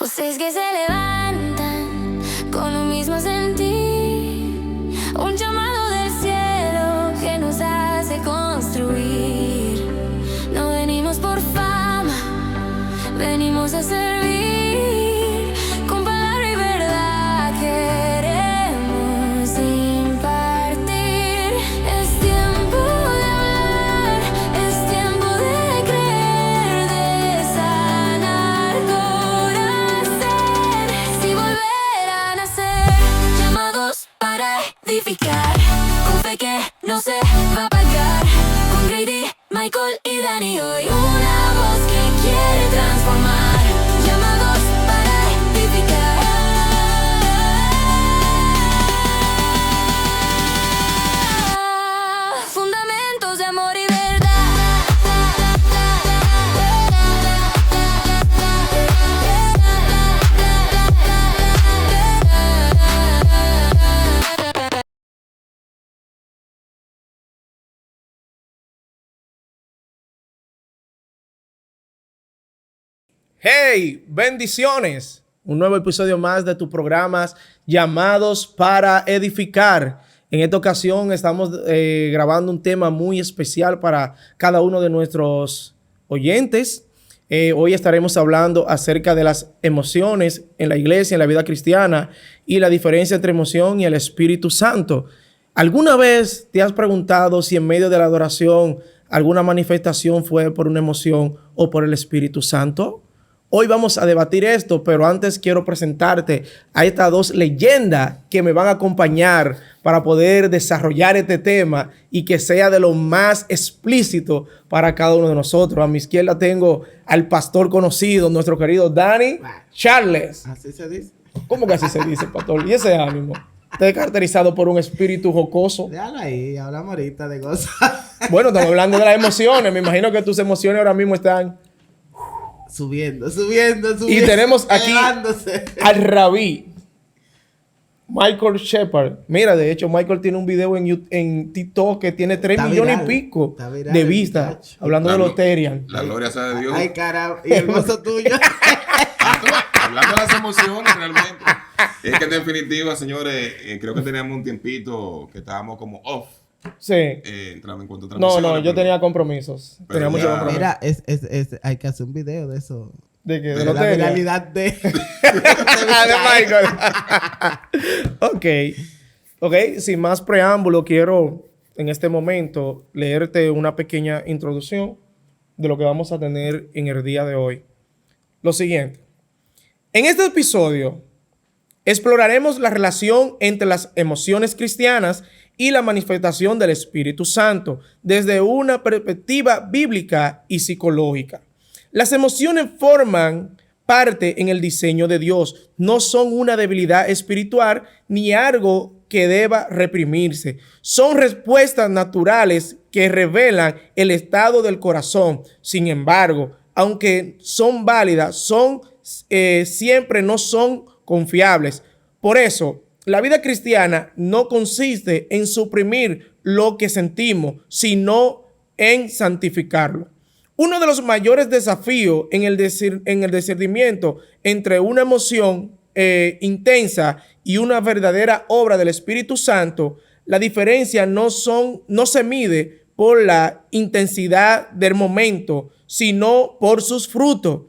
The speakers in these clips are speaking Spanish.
Voces que se levantan con lo mismo sentir, un llamado del cielo que nos hace construir. No venimos por fama, venimos a servir. Con palabra y verdad queremos impartir. Es tiempo de hablar, es tiempo de creer, de sanar corazones y volver a nacer. Llamados para edificar, con fe que no se va a apagar. Con Grady, Michael y Dani hoy una voz que quiere transformar. Llamados para edificar. Fundamentos de amor y verdad. Hey, bendiciones. Un nuevo episodio más de tus programas llamados para edificar. En esta ocasión estamos grabando un tema muy especial para cada uno de nuestros oyentes. Hoy estaremos hablando acerca de las emociones en la iglesia, en la vida cristiana y la diferencia entre emoción y el Espíritu Santo. ¿Alguna vez te has preguntado si en medio de la adoración alguna manifestación fue por una emoción o por el Espíritu Santo? Hoy vamos a debatir esto, pero antes quiero presentarte a estas dos leyendas que me van a acompañar para poder desarrollar este tema y que sea de lo más explícito para cada uno de nosotros. A mi izquierda tengo al pastor conocido, nuestro querido Dani Charles. Así se dice. ¿Cómo que así se dice, pastor? ¿Y ese ánimo? Está caracterizado por un espíritu jocoso. Déjalo ahí, hablamos ahorita de cosas. Bueno, estamos hablando de las emociones. Me imagino que tus emociones ahora mismo están... Subiendo. Y tenemos aquí elevándose. al rabí Michael Shepard. Mira, de hecho, Michael tiene un video en TikTok que tiene 3 Está millones viral, y pico está viral, de vistas. muchacho. Hablando de los Terian. La gloria sea de Dios. Ay, cara, y el gozo tuyo. Hablando de las emociones, realmente. Es que en definitiva, señores, creo que teníamos un tiempito que estábamos como off. Sí. Entraba en cuanto a No, transmisiones, yo pero- tenía compromisos. pero Tenía muchos ya- compromisos. Mira, hay que hacer un video de eso. ¿De qué? de De De los la Terian. viralidad de... de Michael. Ok, sin más preámbulo, quiero en este momento leerte una pequeña introducción de lo que vamos a tener en el día de hoy. Lo siguiente. En este episodio exploraremos la relación entre las emociones cristianas y la manifestación del Espíritu Santo desde una perspectiva bíblica y psicológica. Las emociones forman parte en el diseño de Dios, no son una debilidad espiritual ni algo que deba reprimirse. Son respuestas naturales que revelan el estado del corazón. Sin embargo, aunque son válidas, siempre no son confiables. Por eso, la vida cristiana no consiste en suprimir lo que sentimos, sino en santificarlo. Uno de los mayores desafíos en el discernimiento entre una emoción intensa y una verdadera obra del Espíritu Santo, la diferencia no se mide por la intensidad del momento, sino por sus frutos.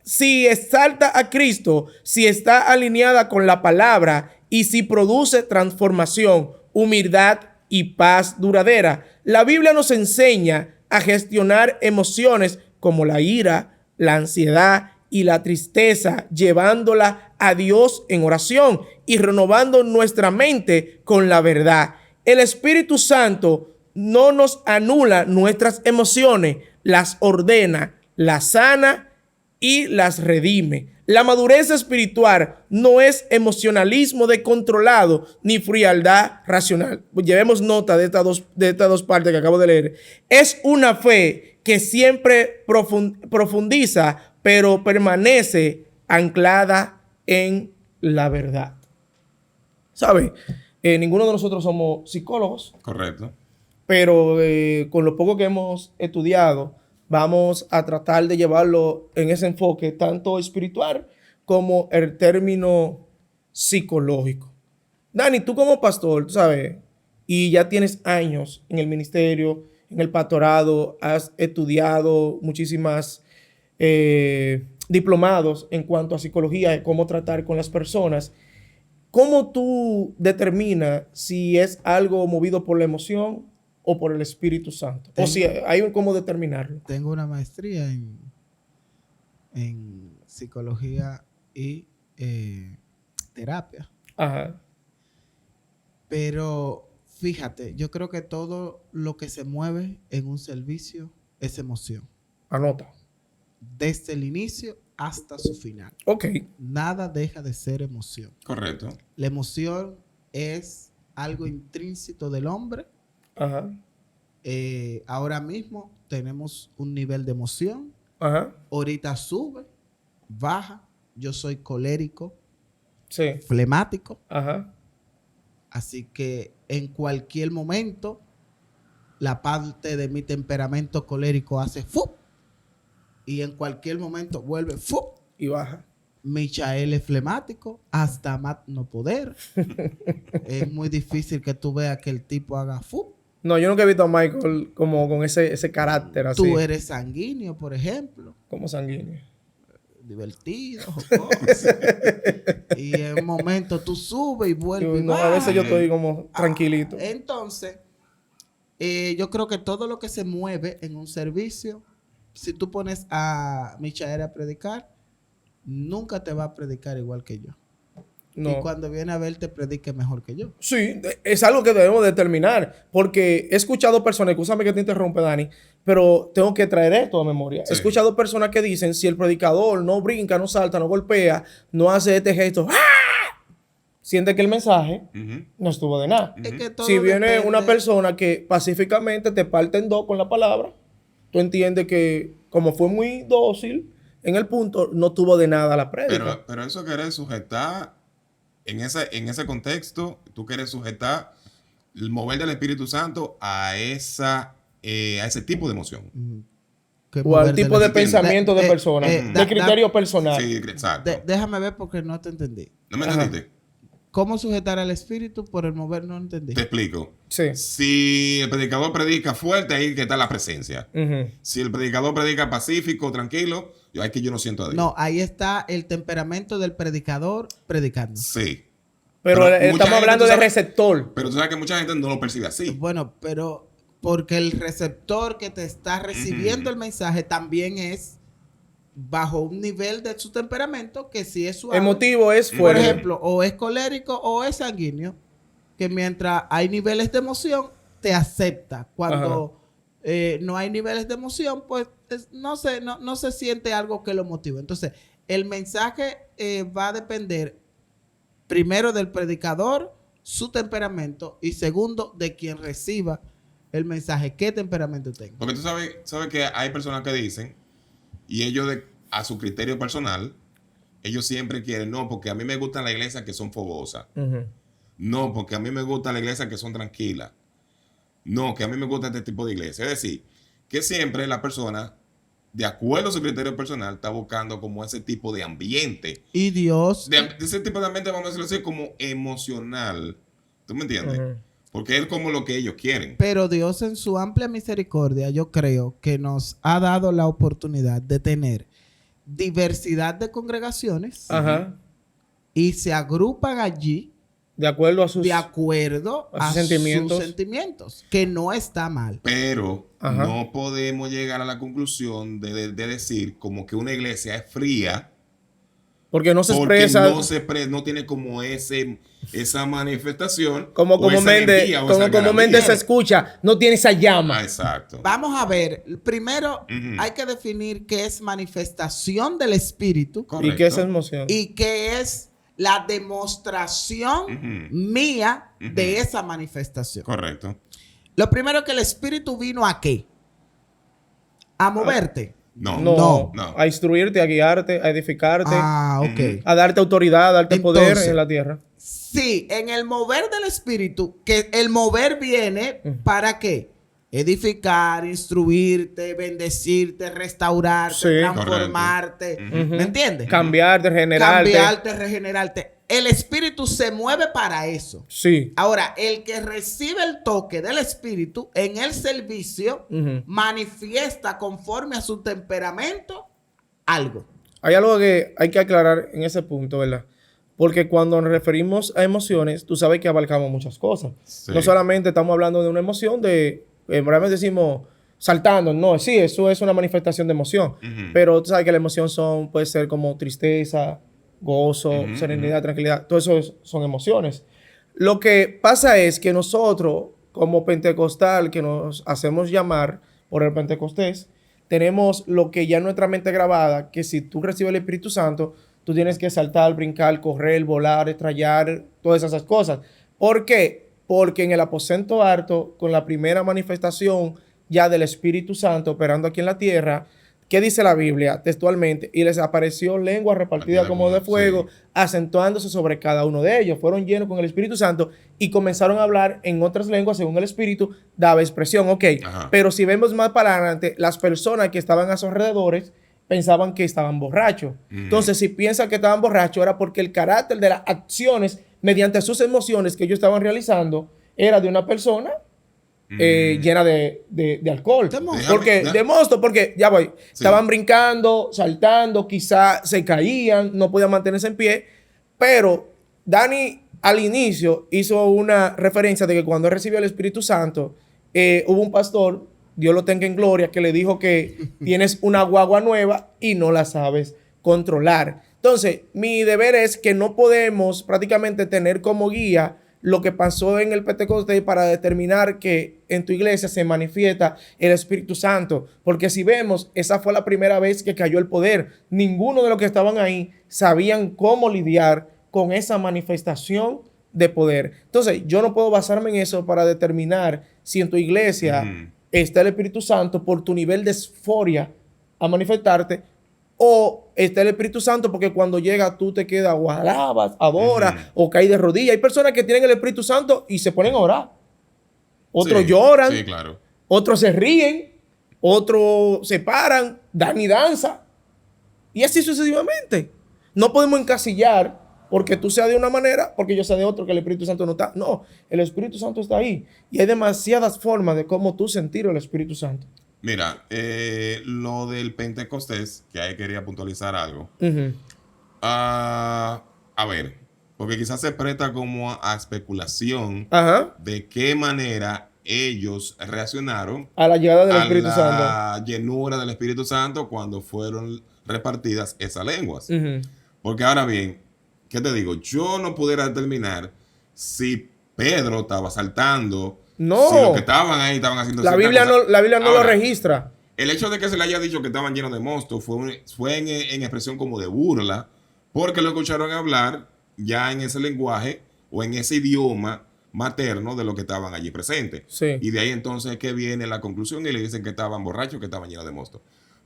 Si exalta a Cristo, si está alineada con la palabra y si produce transformación, humildad y paz duradera. La Biblia nos enseña a gestionar emociones como la ira, la ansiedad y la tristeza, llevándola a Dios en oración y renovando nuestra mente con la verdad. El Espíritu Santo no nos anula nuestras emociones, las ordena, las sana y las redime. La madurez espiritual no es emocionalismo descontrolado ni frialdad racional. Llevemos nota de estas dos partes que acabo de leer. Es una fe que siempre profundiza, pero permanece anclada en la verdad. ¿Sabe? Ninguno de nosotros somos psicólogos, Correcto. pero con lo poco que hemos estudiado, vamos a tratar de llevarlo en ese enfoque tanto espiritual como el término psicológico. Dani, tú como pastor, tú sabes, y ya tienes años en el ministerio, en el pastorado, has estudiado muchísimas diplomados en cuanto a psicología, de cómo tratar con las personas. ¿Cómo tú determinas si es algo movido por la emoción o por el Espíritu Santo? O si hay cómo determinarlo. Tengo una maestría en psicología y terapia. Ajá. Pero fíjate, yo creo que todo lo que se mueve en un servicio es emoción. Anota. Desde el inicio hasta su final. Ok. Nada deja de ser emoción. Correcto. La emoción es algo intrínseco del hombre. Ajá. Ahora mismo tenemos un nivel de emoción. Ajá. Ahorita sube, baja. Yo soy colérico, Sí. flemático. Ajá. Así que en cualquier momento, la parte de mi temperamento colérico hace ¡fu! Y en cualquier momento vuelve ¡fu! Y baja. Michael es flemático, hasta más no poder. Es muy difícil que tú veas que el tipo haga ¡fu! No, yo nunca he visto a Michael como con ese carácter así. Tú eres sanguíneo, por ejemplo. Como sanguíneo. Divertido, jocoso. Y en un momento tú subes y vuelves. No, a veces yo estoy como tranquilito. Entonces, yo creo que todo lo que se mueve en un servicio, si tú pones a Michael a predicar, nunca te va a predicar igual que yo. No. Y cuando viene a ver, te predique mejor que yo. Sí, es algo que debemos determinar. Porque he escuchado personas, escúchame que te interrumpe, Dani, pero tengo que traer esto a memoria. Sí. He escuchado personas que dicen, si el predicador no brinca, no salta, no golpea, no hace este gesto, ¡ah!, siente que el mensaje Ujú. no estuvo de nada. Es que todo Si viene depende. una persona que pacíficamente te parte en dos con la palabra, tú entiendes que como fue muy dócil, en el punto no tuvo de nada la prédica. Pero eso querés sujetar, en ese contexto, tú quieres sujetar el mover del Espíritu Santo a ese tipo de emoción. Que O al mover tipo de la- pensamiento de persona, da- de criterio personal. Sí, exacto. Déjame ver porque no te entendí. ¿No me Ajá. entendiste? ¿Cómo sujetar al espíritu por el mover? No entendí. Te explico. Sí. Si el predicador predica fuerte, ahí que está la presencia. Ujú. Si el predicador predica pacífico, tranquilo, ahí que yo no siento a Dios. No, ahí está el temperamento del predicador predicando. Sí. Pero Pero mucha estamos gente, hablando tú de sabes- receptor. Pero tú sabes que mucha gente no lo percibe así. Bueno, pero porque el receptor que te está recibiendo el mensaje también es bajo un nivel de su temperamento que si es suave. Emotivo es Por fuerte. ejemplo, o es colérico o es sanguíneo, que mientras hay niveles de emoción, te acepta. Cuando no hay niveles de emoción, pues no se siente algo que lo motive. Entonces, el mensaje va a depender primero del predicador, su temperamento, y segundo, de quien reciba el mensaje, qué temperamento tenga. Porque tú sabes que hay personas que dicen, y ellos a su criterio personal, ellos siempre quieren, no, porque a mí me gustan las iglesias que son fogosas. Ujú. No, porque a mí me gustan las iglesias que son tranquilas. No, que a mí me gusta este tipo de iglesia. Es decir, que siempre la persona, de acuerdo a su criterio personal, está buscando como ese tipo de ambiente. Y Dios, De ese tipo de ambiente, vamos a decirlo así, como emocional. ¿Tú me entiendes? Ujú. Porque es como lo que ellos quieren. pero Dios en su amplia misericordia, yo creo que nos ha dado la oportunidad de tener diversidad de congregaciones Ajá. y se agrupan allí De acuerdo a sus... de acuerdo a a sus sentimientos. sus sentimientos, que no está mal. Pero Ajá. no podemos llegar a la conclusión de decir como que una iglesia es fría. Porque no se Porque expresa... no tiene como esa manifestación. Como o esa Méndez, energía o esa como garantía. Méndez se escucha, no tiene esa llama. Ah, exacto. Vamos a ver, primero Ujú. hay que definir qué es manifestación del Espíritu Correcto. ¿Y qué es emoción? y qué es la demostración Ujú. mía Ujú. de esa manifestación. Correcto. Lo primero que el Espíritu vino ¿a qué? A moverte. No. No, No. a instruirte, a guiarte, a edificarte, Ah, ok. Ujú. a darte autoridad, a darte poder Entonces, en la tierra. Sí, en el mover del Espíritu, que el mover viene ¿para qué? edificar, instruirte, bendecirte, restaurarte, Sí. transformarte. ¿Me entiendes? Cambiarte, regenerarte. Cambiarte, regenerarte. El Espíritu se mueve para eso. Sí. Ahora, el que recibe el toque del Espíritu en el servicio Ujú. manifiesta conforme a su temperamento algo. Hay algo que hay que aclarar en ese punto, ¿verdad? Porque cuando nos referimos a emociones, tú sabes que abarcamos muchas cosas. Sí. No solamente estamos hablando de una emoción de, realmente decimos saltando, no, sí, eso es una manifestación de emoción. Ujú. Pero tú sabes que la emoción puede ser como tristeza, gozo, Ujú, serenidad, tranquilidad. Todo eso son emociones. Lo que pasa es que nosotros, como pentecostal, que nos hacemos llamar por el Pentecostés, tenemos lo que ya en nuestra mente grabada, que si tú recibes el Espíritu Santo, tú tienes que saltar, brincar, correr, volar, estrellar, todas esas cosas. ¿Por qué? Porque en el aposento alto, con la primera manifestación ya del Espíritu Santo operando aquí en la tierra, ¿qué dice la Biblia textualmente? Y les apareció lengua repartida como de fuego, sí. acentuándose sobre cada uno de ellos. Fueron llenos con el Espíritu Santo y comenzaron a hablar en otras lenguas según el Espíritu daba expresión. Ok, Ajá. pero si vemos más para adelante, las personas que estaban a sus alrededores pensaban que estaban borrachos. Entonces, si piensan que estaban borrachos, era porque el carácter de las acciones mediante sus emociones que ellos estaban realizando era de una persona llena de alcohol. De mosto. Porque, Déjame- de mosto, porque ya voy. Sí. Estaban brincando, saltando, quizá se caían, no podían mantenerse en pie. Pero Dani al inicio hizo una referencia de que cuando él recibió el Espíritu Santo, hubo un pastor, Dios lo tenga en gloria, que le dijo que tienes una guagua nueva y no la sabes controlar. Entonces, mi deber es que no podemos prácticamente tener como guía lo que pasó en el Pentecostés para determinar que en tu iglesia se manifiesta el Espíritu Santo. Porque si vemos, esa fue la primera vez que cayó el poder. Ninguno de los que estaban ahí sabían cómo lidiar con esa manifestación de poder. Entonces, yo no puedo basarme en eso para determinar si en tu iglesia está el Espíritu Santo por tu nivel de esforia a manifestarte, o está el Espíritu Santo porque cuando llega tú te quedas o alabas, adoras o caes de rodillas. Hay personas que tienen el Espíritu Santo y se ponen a orar. Otros Sí, lloran, Sí, claro. otros se ríen, otros se paran, dan y danza. Y así sucesivamente. No podemos encasillar porque tú seas de una manera, porque yo sea de otro, que el Espíritu Santo no está. No, el Espíritu Santo está ahí. Y hay demasiadas formas de cómo tú sentir el Espíritu Santo. Mira, lo del Pentecostés, que ahí quería puntualizar algo. Ujú. A ver, porque quizás se presta como a especulación Ajá. de qué manera ellos reaccionaron A la llegada del a Espíritu la Santo. llenura del Espíritu Santo cuando fueron repartidas esas lenguas. Ujú. Porque ahora bien, ¿qué te digo? Yo no pudiera determinar si Pedro estaba saltando, No. si los que estaban ahí estaban haciendo La cierta Biblia cosa. no, la Biblia no lo Ahora, registra. el hecho de que se le haya dicho que estaban llenos de mosto fue en expresión como de burla, porque lo escucharon hablar ya en ese lenguaje o en ese idioma materno de los que estaban allí presentes. Sí. Y de ahí entonces es que viene la conclusión y le dicen que estaban borrachos, que estaban llenos de mosto.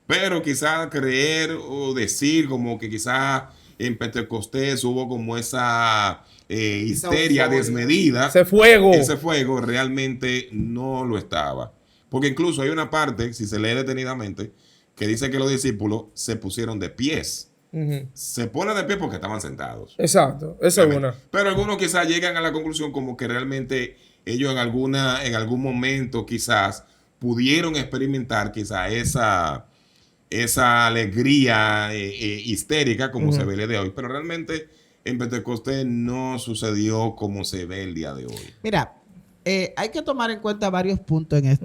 Pero quizás creer o decir como que quizás en Pentecostés hubo como esa histeria euforia. desmedida. Ese fuego. Ese fuego realmente no lo estaba. Porque incluso hay una parte, si se lee detenidamente, que dice que los discípulos se pusieron de pies. Ujú. Se ponen de pie porque estaban sentados. Exacto. Esa es una. Pero algunos quizás llegan a la conclusión como que realmente ellos en algún momento quizás pudieron experimentar quizás esa alegría histérica como se ve el día de hoy. Pero realmente en Pentecostés no sucedió como se ve el día de hoy. Mira, hay que tomar en cuenta varios puntos en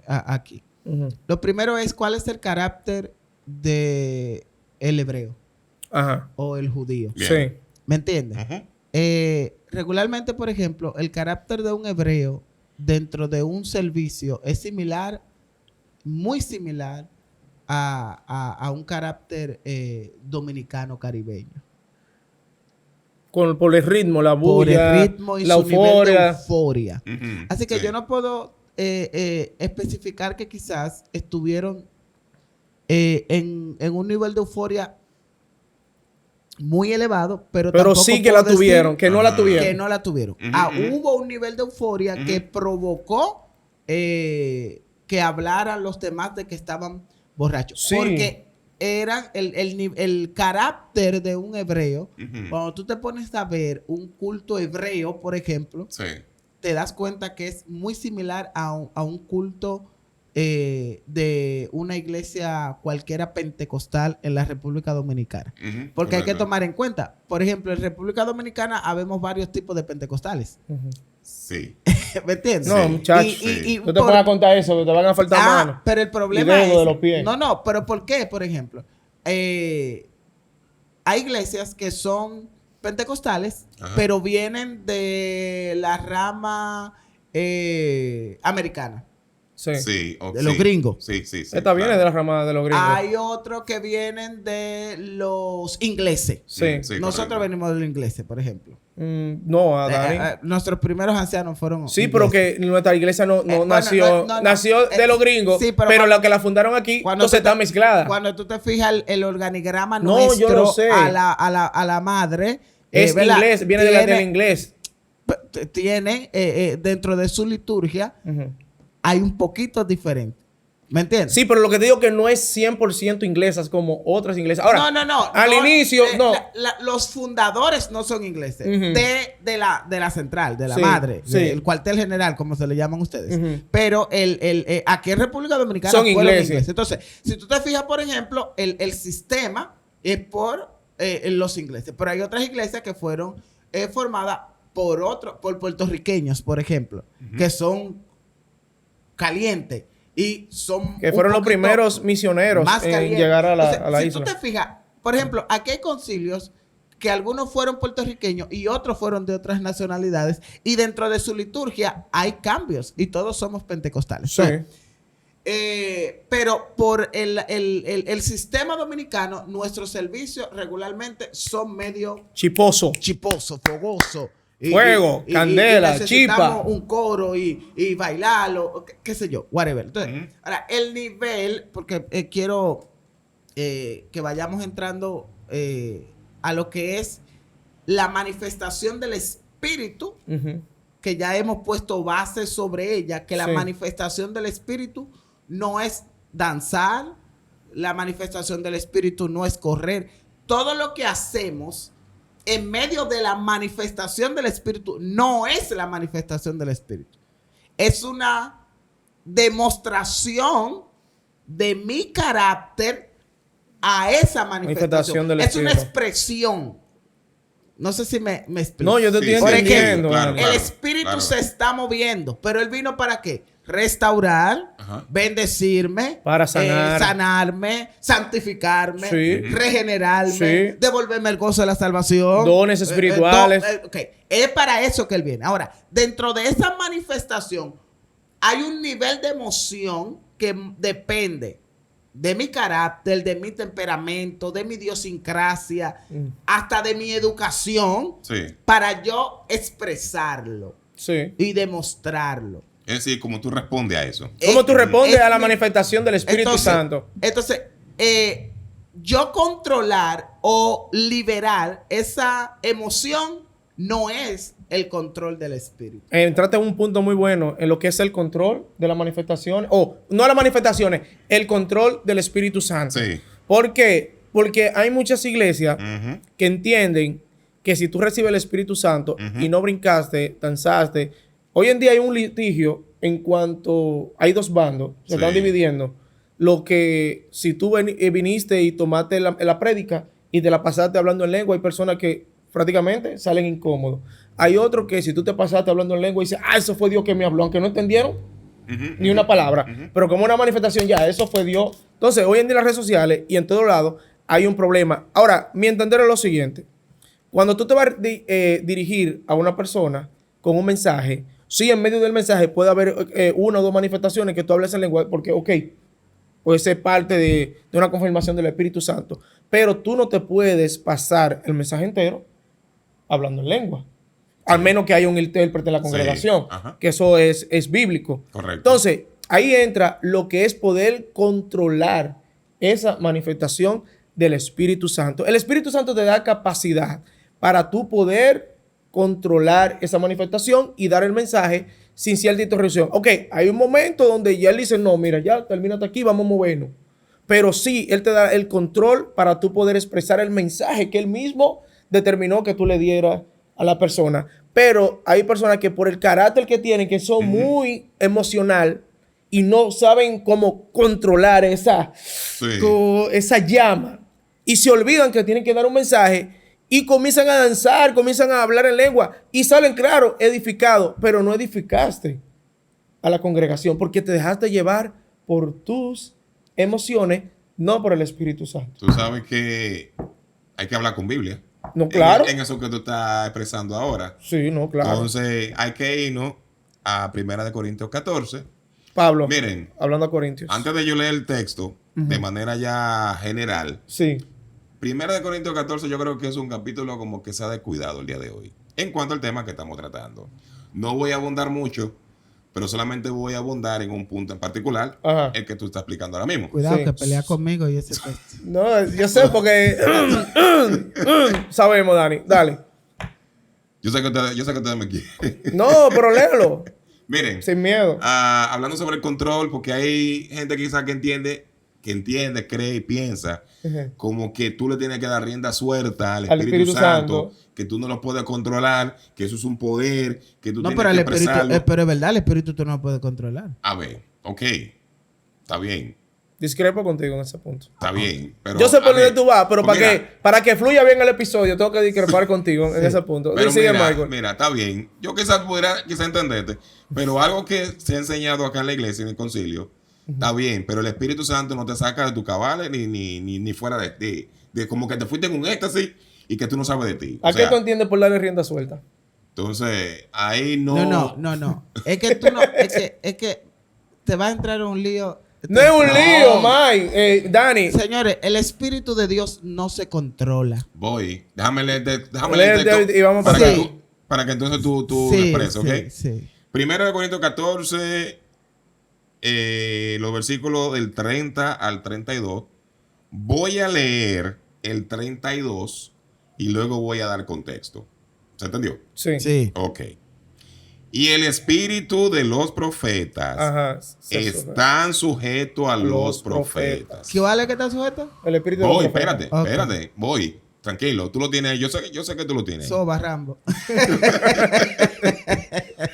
aquí. Ujú. Lo primero es cuál es el carácter de el hebreo Ajá. o el judío. Bien. Sí. ¿Me entiendes? Ujú. Regularmente, por ejemplo, el carácter de un hebreo dentro de un servicio es similar, muy similar a un carácter dominicano caribeño. Por el ritmo, la Por bulla, el ritmo y la su nivel de euforia. euforia. Ujú. Así que Sí. yo no puedo especificar que quizás estuvieron en un nivel de euforia muy elevado, pero Pero tampoco sí que puedo la tuvieron, decir que no la Ajá. tuvieron. que no la tuvieron. Ujú, ujú. Hubo un nivel de euforia que provocó que hablaran los demás de que estaban borrachos. Sí. Porque eran el carácter de un hebreo. Ujú. Cuando tú te pones a ver un culto hebreo, por ejemplo, Sí. te das cuenta que es muy similar a un culto de una iglesia cualquiera pentecostal en la República Dominicana. Ujú, Porque hay que correcto. tomar en cuenta, por ejemplo, en República Dominicana habemos varios tipos de pentecostales. Ujú. Sí. ¿Me entiendes? No, Sí. muchachos. Sí. No te pongas a contar eso, que te van a faltar manos. pero el problema dedos es... de los pies. No, pero ¿por qué? Por ejemplo, hay iglesias que son pentecostales, Ajá. pero vienen de la rama americana. Sí. Sí. De los gringos. Sí, sí, sí. Esta viene claro. de la rama de los gringos. Hay otros que vienen de los ingleses. Sí. Sí, Nosotros correcto. venimos de los ingleses, por ejemplo. No, a Dani. Nuestros primeros ancianos fueron Sí, pero ingleses. que nuestra iglesia no bueno, nació, no, nació de los gringos, sí, pero, pero la que la fundaron aquí, cuando entonces tú está te- mezclada. Cuando tú te fijas el organigrama No, nuestro yo lo sé. a la madre, Es ¿verdad? inglés, viene del inglés. Tiene dentro de su liturgia Ujú. hay un poquito diferente. ¿Me entiendes? Sí, pero lo que te digo que no es 100% inglesas como otras inglesas. Ahora, no. al inicio, no. Los fundadores no son ingleses. Ujú. de la central, de la Sí, madre, sí. del cuartel general, como se le llaman ustedes. Ujú. Pero aquí en República Dominicana Son fueron ingleses. Entonces, si tú te fijas, por ejemplo, el sistema es por los ingleses. Pero hay otras iglesias que fueron formadas por puertorriqueños, por ejemplo, que son calientes. Y son Que un fueron los poquito primeros misioneros más en calientes. llegar a la, Entonces, a la si isla. tú te fijas, por ejemplo, aquí hay concilios que algunos fueron puertorriqueños y otros fueron de otras nacionalidades, y dentro de su liturgia hay cambios y todos somos pentecostales. Sí. Pero por el sistema dominicano, nuestros servicios regularmente son medio Chiposo. chiposo, fogoso. Fuego, candela, necesitamos chipa. un coro y bailarlo, qué sé yo, whatever. Entonces, Ujú. ahora, el nivel, porque quiero que vayamos entrando a lo que es la manifestación del Espíritu, Ujú. que ya hemos puesto base sobre ella, que la Sí. manifestación del Espíritu no es danzar, la manifestación del Espíritu no es correr. Todo lo que hacemos en medio de la manifestación del Espíritu no es la manifestación del Espíritu. Es una demostración de mi carácter a esa manifestación. Manifestación del Es una Espíritu. expresión. No sé si me explico. No, yo te Sí, estoy sí, entendiendo. claro, Dani. El claro. espíritu se está moviendo, pero él vino ¿para qué? Restaurar, Ajá. bendecirme, Para sanar. sanarme, santificarme, Sí. regenerarme, Sí. devolverme el gozo de la salvación. Dones espirituales. Ok. Es para eso que él viene. Ahora, dentro de esa manifestación hay un nivel de emoción que depende de mi carácter, de mi temperamento, de mi idiosincrasia, hasta de mi educación, Sí. para yo expresarlo Sí. y demostrarlo. Es decir, como tú respondes a eso. ¿Cómo tú respondes Es a la mi- manifestación del Espíritu Santo? Entonces, yo controlar o liberar esa emoción no es el control del espíritu. Entraste en un punto muy bueno en lo que es el control de las manifestaciones, o no las manifestaciones, el control del Espíritu Santo. Sí. ¿Por qué? Porque hay muchas iglesias Ujú. que entienden que si tú recibes el Espíritu Santo Ujú. y no brincaste, danzaste, hoy en día hay un litigio en cuanto hay dos bandos, se Sí. están dividiendo. Lo que si tú viniste y tomaste la prédica y te la pasaste hablando en lengua, hay personas que prácticamente salen incómodos. Hay otros que si tú te pasaste hablando en lengua y dices, eso fue Dios que me habló, aunque no entendieron Ujú, ni una palabra, ujú. pero como una manifestación ya, eso fue Dios. Entonces, hoy en día en las redes sociales y en todos lados hay un problema. Ahora, mi entender es lo siguiente. Cuando tú te vas a dirigir a una persona con un mensaje, sí, en medio del mensaje puede haber una o dos manifestaciones que tú hables en lengua, porque, ok, puede ser parte de una confirmación del Espíritu Santo, pero tú no te puedes pasar el mensaje entero hablando en lengua. Al menos que haya un intérprete en la Sí, congregación, ajá. que eso es bíblico. Correcto. Entonces, ahí entra lo que es poder controlar esa manifestación del Espíritu Santo. El Espíritu Santo te da capacidad para tú poder controlar esa manifestación y dar el mensaje sin cierta interrupción. Ok, hay un momento donde ya él dice, no, mira, ya termínate aquí, vamos a movernos. Pero sí, él te da el control para tú poder expresar el mensaje que él mismo determinó que tú le dieras a la persona. Pero hay personas que por el carácter que tienen, que son muy emocional y no saben cómo controlar esa llama. Y se olvidan que tienen que dar un mensaje y comienzan a danzar, comienzan a hablar en lengua y salen, claro, edificados, pero no edificaste a la congregación porque te dejaste llevar por tus emociones, no por el Espíritu Santo. Tú sabes que hay que hablar con Biblia. No, claro. En eso que tú estás expresando ahora. Sí, no, claro. Entonces, hay que irnos a 1 Corintios 14. Pablo, Miren, hablando a Corintios. antes de yo leer el texto, de manera ya general, Sí. 1 Corintios 14 yo creo que es un capítulo como que se ha descuidado el día de hoy. En cuanto al tema que estamos tratando. No voy a abundar mucho, pero solamente voy a abundar en un punto en particular, Ajá. el que tú estás explicando ahora mismo. Cuidado Sí. que pelea conmigo y ese texto. No, yo sé porque sabemos, Dani. Dale. Yo sé que ustedes me quieren. No, pero léelo. Miren, Sin miedo. hablando sobre el control, porque hay gente quizás que entiende, cree y piensa Ujú. como que tú le tienes que dar rienda suelta al Al Espíritu Espíritu Santo, Santo. que tú no lo puedes controlar, que eso es un poder, que tú No, tienes pero que el espíritu, expresarlo. pero es verdad, el espíritu tú no lo puedes controlar. A ver, ok, está bien, Discrepo contigo en ese punto. está bien. Pero, Yo sé por a ver, dónde tú vas, pero pues para que fluya bien el episodio, tengo que discrepar contigo en ese punto. Pero Sigue, mira, Michael. mira, está bien. Yo quizás pudiera entenderte, pero algo que se ha enseñado acá en la iglesia, en el concilio, está bien, pero el Espíritu Santo no te saca de tu cabales ni fuera de ti. De como que te fuiste en un éxtasis y que tú no sabes de ti. ¿A O qué sea, tú entiendes por darle rienda suelta? entonces, ahí no... No. Es que tú no, es que te va a entrar un lío. No es un lío, Mike. Dani. Señores, el espíritu de Dios no se controla. Voy. Déjame leer Lee el el texto de- y vamos para, para que acá. para que entonces tú lo Sí, expreses, ¿ok? sí. 1 Corintios 14, los versículos del 30 al 32. Voy a leer el 32 y luego voy a dar contexto. ¿Se entendió? Sí. Sí. Ok. Y el espíritu de los profetas Ajá. están sujetos a los profetas. ¿Qué vale que está sujeto? El espíritu de Voy, los profetas. espérate, voy. Tranquilo, tú lo tienes. Yo sé que tú lo tienes. Soba, Rambo.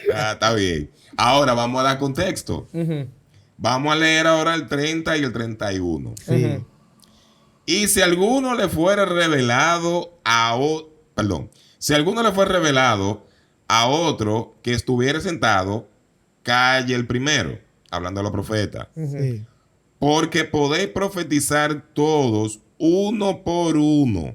Está bien. Ahora vamos a dar contexto. Ujú. Vamos a leer ahora el 30 y el 31. Sí. Ujú. Y si alguno le fuera revelado si alguno le fue revelado a otro que estuviera sentado, calle el primero, hablando de los profetas. Sí. Porque podéis profetizar todos, uno por uno,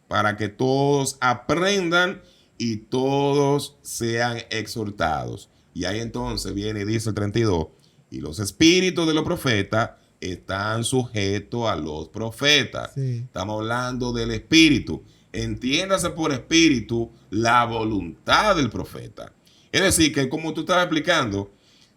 para que todos aprendan y todos sean exhortados. Y ahí entonces viene y dice el 32, y los espíritus de los profetas están sujetos a los profetas. Sí. Estamos hablando del espíritu. Entiéndase por espíritu la voluntad del profeta. Es decir, que como tú estabas explicando,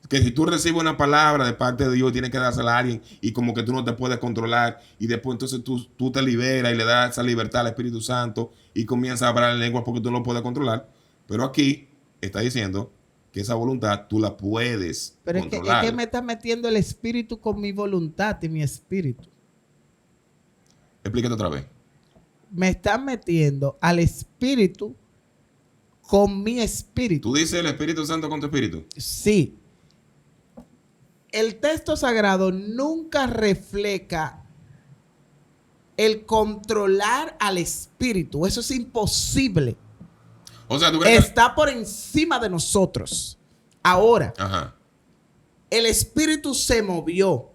que si tú recibes una palabra de parte de Dios, tienes que dársela a alguien y como que tú no te puedes controlar y después entonces tú te liberas y le das esa libertad al Espíritu Santo y comienzas a hablar en lengua porque tú no lo puedes controlar. Pero aquí está diciendo que esa voluntad tú la puedes Pero controlar. es que me está metiendo el espíritu con mi voluntad y mi espíritu. Explícate otra vez. Me está metiendo al espíritu con mi espíritu. Tú dices el Espíritu Santo con tu espíritu. Sí. El texto sagrado nunca refleja el controlar al espíritu. Eso es imposible. O sea, tú crees que... Está por encima de nosotros. Ahora, Ajá. el espíritu se movió.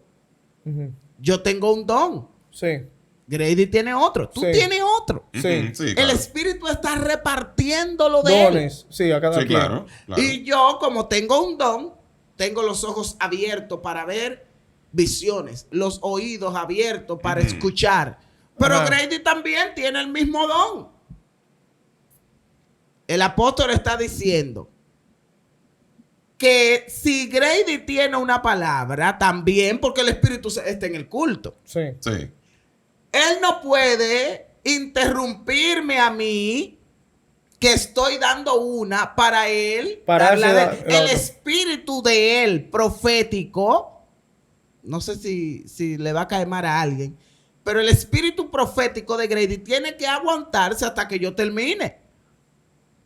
Ujú. Yo tengo un don. Sí. Grady tiene otro. Tú Sí. tienes otro. Sí. Ujú, sí, El claro. espíritu está repartiéndolo de él. Dones. Sí, a cada Sí, quien. claro. Y yo, como tengo un don, tengo los ojos abiertos para ver visiones, los oídos abiertos para escuchar. Pero Ajá. Grady también tiene el mismo don. El apóstol está diciendo que si Grady tiene una palabra, también porque el Espíritu está en el culto. Sí. Sí. Él no puede interrumpirme a mí que estoy dando una para él, Pararse darle la el otra. espíritu de él profético, no sé si le va a caer mal a alguien, pero el espíritu profético de Grady tiene que aguantarse hasta que yo termine.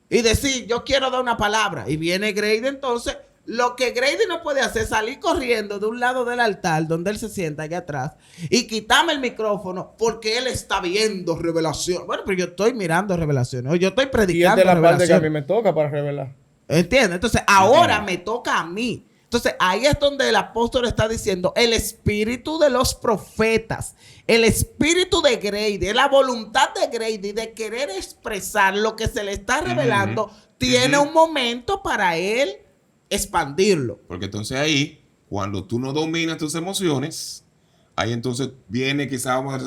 Y decir, yo quiero dar una palabra. Y viene Grady, entonces, lo que Grady no puede hacer es salir corriendo de un lado del altar, donde él se sienta allá atrás, y quitarme el micrófono porque él está viendo revelación. Bueno, pero yo estoy mirando revelaciones, o yo estoy Y es predicando de la parte que a revelaciones. mí me toca para revelar. ¿Entiendes? Entonces, ahora me toca a mí. Entonces, ahí es donde el apóstol está diciendo, el espíritu de los profetas, el espíritu de Grady, la voluntad de Grady de querer expresar lo que se le está revelando, tiene un momento para él expandirlo. Porque entonces ahí, cuando tú no dominas tus emociones, ahí entonces viene quizás, vamos a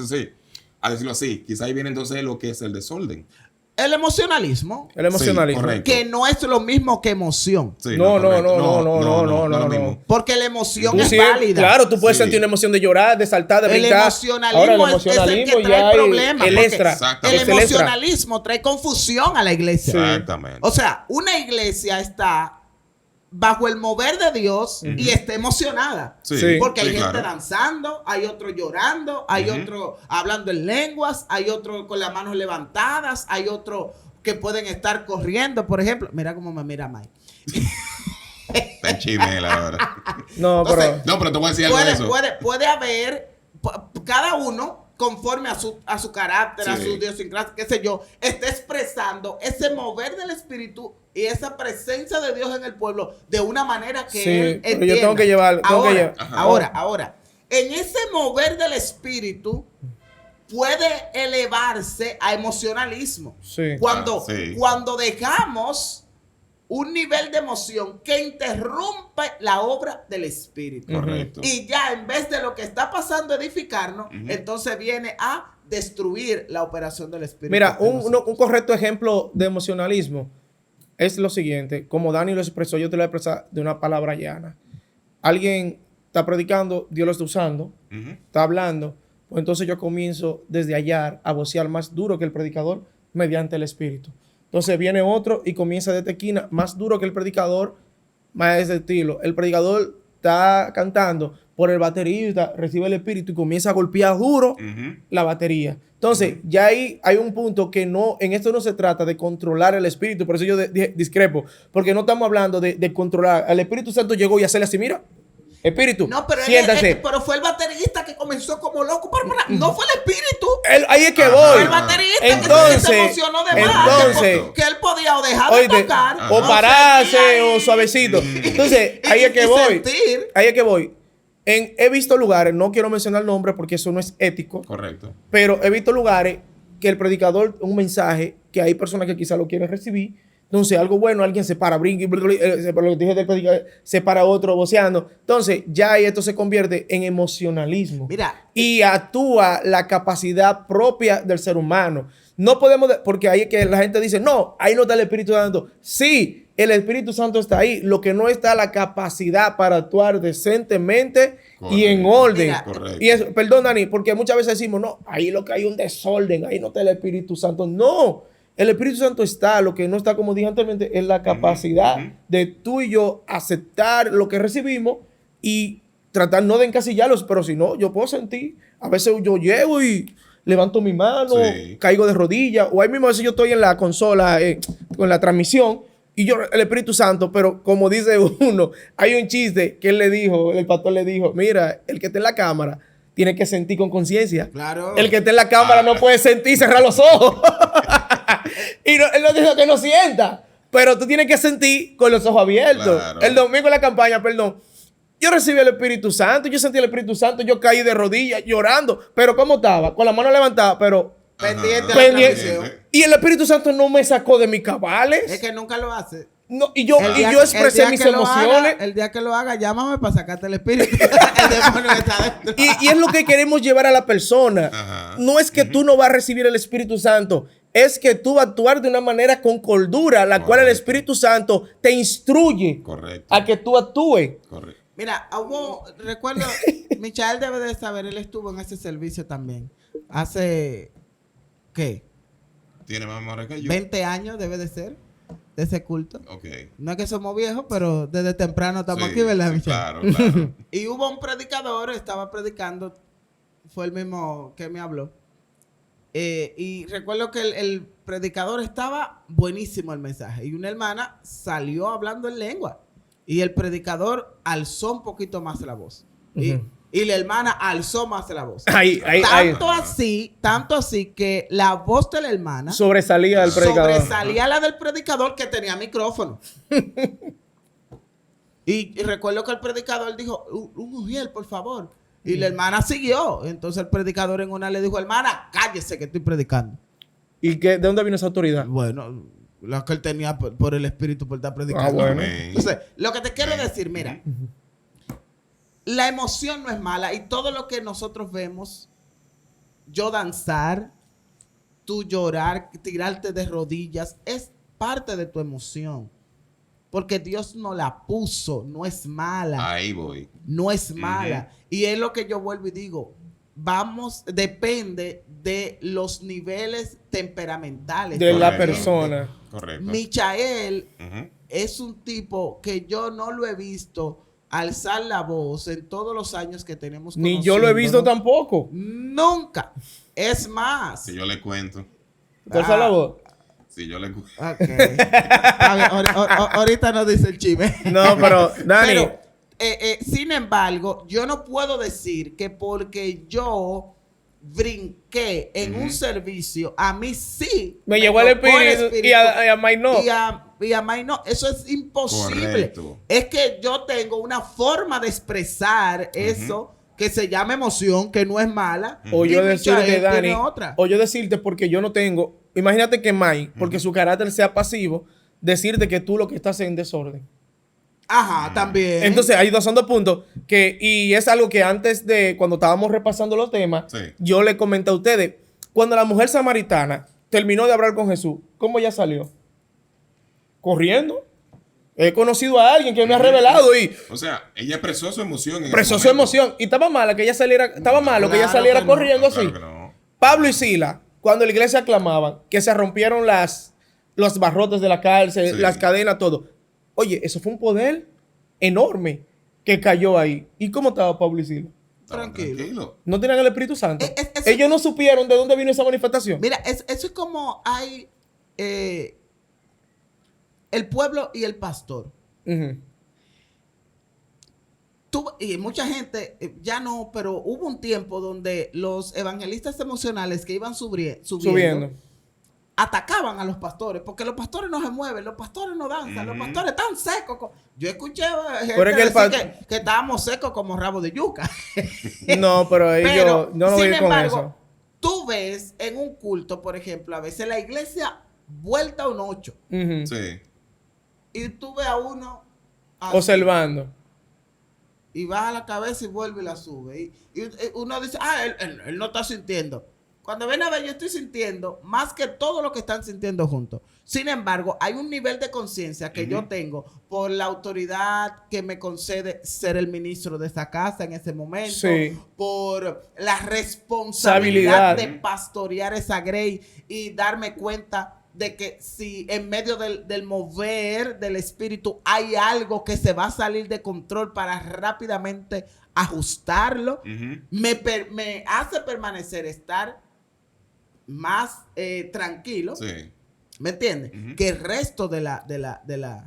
decirlo así, quizás ahí viene entonces lo que es el desorden. El emocionalismo, El emocionalismo. Sí, correcto. que no es lo mismo que emoción. Sí, No, correcto. no, es lo no. mismo. Porque la emoción Tú es sí, válida. claro, tú puedes Sí. sentir una emoción de llorar, de saltar, de El brincar. emocionalismo Ahora, el es el que emocionalismo trae ya hay problemas, el porque extra. Exacto. El Es el extra. emocionalismo trae confusión a la iglesia. Sí. Exactamente. O sea, una iglesia está bajo el mover de Dios y está emocionada. Sí. Porque hay sí, gente claro. danzando, hay otro llorando, hay otro hablando en lenguas, hay otro con las manos levantadas, hay otro que pueden estar corriendo, por ejemplo. Mira cómo me mira Mike. Está en chimela ahora. No, Entonces, pero... No, pero te voy a decir algo de eso. puede haber, cada uno, conforme a su carácter, a Sí. su idiosincrasia, qué sé yo, está expresando ese mover del espíritu y esa presencia de Dios en el pueblo de una manera que Sí, él pero yo entienda. tengo que llevar... Ahora, en ese mover del espíritu puede elevarse a emocionalismo. Sí. Cuando, Sí. cuando dejamos un nivel de emoción que interrumpe la obra del espíritu. Correcto. Y ya en vez de lo que está pasando edificarnos, entonces viene a destruir la operación del espíritu. Mira, en un nosotros. correcto ejemplo de emocionalismo es lo siguiente. Como Dani lo expresó, yo te lo voy a expresar de una palabra llana. Alguien está predicando, Dios lo está usando, está hablando, pues entonces yo comienzo desde allá a vocear más duro que el predicador mediante el Espíritu. Entonces viene otro y comienza desde esquina más duro que el predicador, más de ese estilo. El predicador está cantando por el baterista, recibe el Espíritu y comienza a golpear duro la batería. Entonces, ya ahí hay un punto que no, en esto no se trata de controlar el Espíritu, por eso yo discrepo, porque no estamos hablando de controlar. El Espíritu Santo llegó y hacerle así, mira, Espíritu, No, pero, siéntase. pero fue el baterista que comenzó como loco. Pero no fue el espíritu. Ahí es que Ajá. voy. Fue el baterista que Entonces, se emocionó de más. entonces, que él podía o dejar de oíste, tocar. o no pararse seguir ahí, o suavecito. Entonces, ahí es que y voy. sentir. Ahí es que voy. He visto lugares, no quiero mencionar nombres porque eso no es ético, Correcto. pero he visto lugares que el predicador, un mensaje que hay personas que quizás lo quieren recibir. Entonces, algo bueno, alguien se para, brinca, por lo que dije del predicador, se para otro voceando. Entonces, ya ahí esto se convierte en emocionalismo. Mira. Y actúa la capacidad propia del ser humano. No podemos, porque ahí es que la gente dice, no, ahí no está el Espíritu Santo. Sí, el Espíritu Santo está ahí. Lo que no está la capacidad para actuar decentemente y en Correcto. orden. Mira. Correcto. Y eso, perdón, Dani, porque muchas veces decimos, no, ahí lo que hay un desorden, ahí no está el Espíritu Santo. No, el Espíritu Santo está, lo que no está, como dije anteriormente, es la capacidad de tú y yo aceptar lo que recibimos y tratar no de encasillarlos, pero si no, yo puedo sentir, a veces yo llego y levanto mi mano, Sí. caigo de rodillas, o ahí mismo a veces yo estoy en la consola, con la transmisión, y yo, el Espíritu Santo, pero como dice uno, hay un chiste que él le dijo, el pastor le dijo, mira, el que está en la cámara tiene que sentir con conciencia. Claro. El que está en la cámara no puede sentir y cerrar los ojos. Y él no dijo que no sienta, pero tú tienes que sentir con los ojos abiertos. Claro. El domingo en la campaña, perdón, yo recibí el Espíritu Santo, yo sentí el Espíritu Santo, yo caí de rodillas llorando, pero ¿cómo estaba? Con la mano levantada, pero Pendiente Ajá. de la pendiente. transmisión. Y el Espíritu Santo no me sacó de mis cabales. Es que nunca lo hace. No, y yo expresé el día mis que lo emociones. haga, el día que lo haga, llámame para sacarte el espíritu. El demonio que está dentro. Y es lo que queremos llevar a la persona. Ajá. No es que tú no vas a recibir el Espíritu Santo. Es que tú vas a actuar de una manera con cordura, la cual el Correcto. Espíritu Santo te instruye Correcto. a que tú actúes. Correcto. Mira, recuerdo, Michael debe de saber, él estuvo en ese servicio también. Hace, ¿qué? Tiene más memoria que yo. 20 años debe de ser de ese culto. Ok. No es que somos viejos, pero desde temprano estamos Sí, aquí, ¿verdad, sí, Michelle? claro, claro. Y hubo un predicador, estaba predicando, fue el mismo que me habló. Y recuerdo que el predicador estaba buenísimo el mensaje. Y una hermana salió hablando en lengua. Y el predicador alzó un poquito más la voz. Y la hermana alzó más la voz. Tanto así que la voz de la hermana Sobresalía del predicador. sobresalía la del predicador que tenía micrófono. y recuerdo que el predicador dijo, un mujer, por favor. Y la hermana siguió. Entonces el predicador en una le dijo, hermana, cállese que estoy predicando. ¿Y de dónde vino esa autoridad? Bueno, lo que él tenía por el espíritu por estar predicando. Ah, bueno. Entonces, lo que te quiero decir, mira, la emoción no es mala y todo lo que nosotros vemos, yo danzar, tú llorar, tirarte de rodillas, es parte de tu emoción. Porque Dios no la puso, no es mala. Ahí voy. No es mala. Y es lo que yo vuelvo y digo. Depende de los niveles temperamentales De la gente. persona. Correcto. Michael Ujú. es un tipo que yo no lo he visto alzar la voz en todos los años que tenemos Ni yo lo he visto conociéndolo. tampoco. Nunca. Es más. Si yo le cuento. ¿Cuál fue la voz? Si yo le cuento. Ok. A ver, ahorita nos dice el chisme. No, pero, Dani. Pero, sin embargo, yo no puedo decir que porque yo brinqué en un servicio, a mí sí Me llegó el tocó espíritu y a Mike no. Y a Mike no. Eso es imposible. Correcto. Es que yo tengo una forma de expresar eso que se llama emoción, que no es mala. O y yo Michael decirte, Dani, tiene otra. o yo decirte porque yo no tengo, imagínate que Mike, porque su carácter sea pasivo, decirte que tú lo que estás en desorden. Ajá, también. Entonces, hay son dos puntos y es algo que antes de, cuando estábamos repasando los temas, Sí. yo le comenté a ustedes, cuando la mujer samaritana terminó de hablar con Jesús, ¿cómo ella salió? Corriendo. He conocido a alguien que me ha revelado y O sea, ella expresó su emoción. expresó su emoción. Y estaba mala que ella saliera, estaba malo que ella Claro saliera que no. corriendo así. Claro que no. Pablo y Sila, cuando la iglesia aclamaban, que se rompieron los barrotes de la cárcel, Sí. las cadenas, todo. Oye, eso fue un poder enorme que cayó ahí. ¿Y cómo estaba Pablo y Sila? Estaban Tranquilo. tranquilos. No tenían el Espíritu Santo. Eso- Ellos no supieron de dónde vino esa manifestación. Mira, eso es como hay el pueblo y el pastor. Ujú. Y mucha gente, ya no, pero hubo un tiempo donde los evangelistas emocionales que iban subiendo, atacaban a los pastores, porque los pastores no se mueven, los pastores no danzan, los pastores están secos. Yo escuché gente Pero es que el decir que estábamos secos como rabo de yuca. No, pero ellos Pero, no lo sin vi con embargo, eso. tú ves en un culto, por ejemplo, a veces la iglesia vuelta a un 8 Ujú. Sí. y tú ves a uno así, Observando. y baja la cabeza y vuelve y la sube. Y uno dice, él no está sintiendo. Cuando ven a ver, yo estoy sintiendo más que todo lo que están sintiendo juntos. Sin embargo, hay un nivel de conciencia que yo tengo por la autoridad que me concede ser el ministro de esa casa en ese momento, Sí. por la responsabilidad Habilidad. de pastorear esa grey y darme cuenta de que si en medio del mover del espíritu hay algo que se va a salir de control para rápidamente ajustarlo, me hace permanecer, estar más tranquilo, Sí. ¿me entiendes? Que el resto de la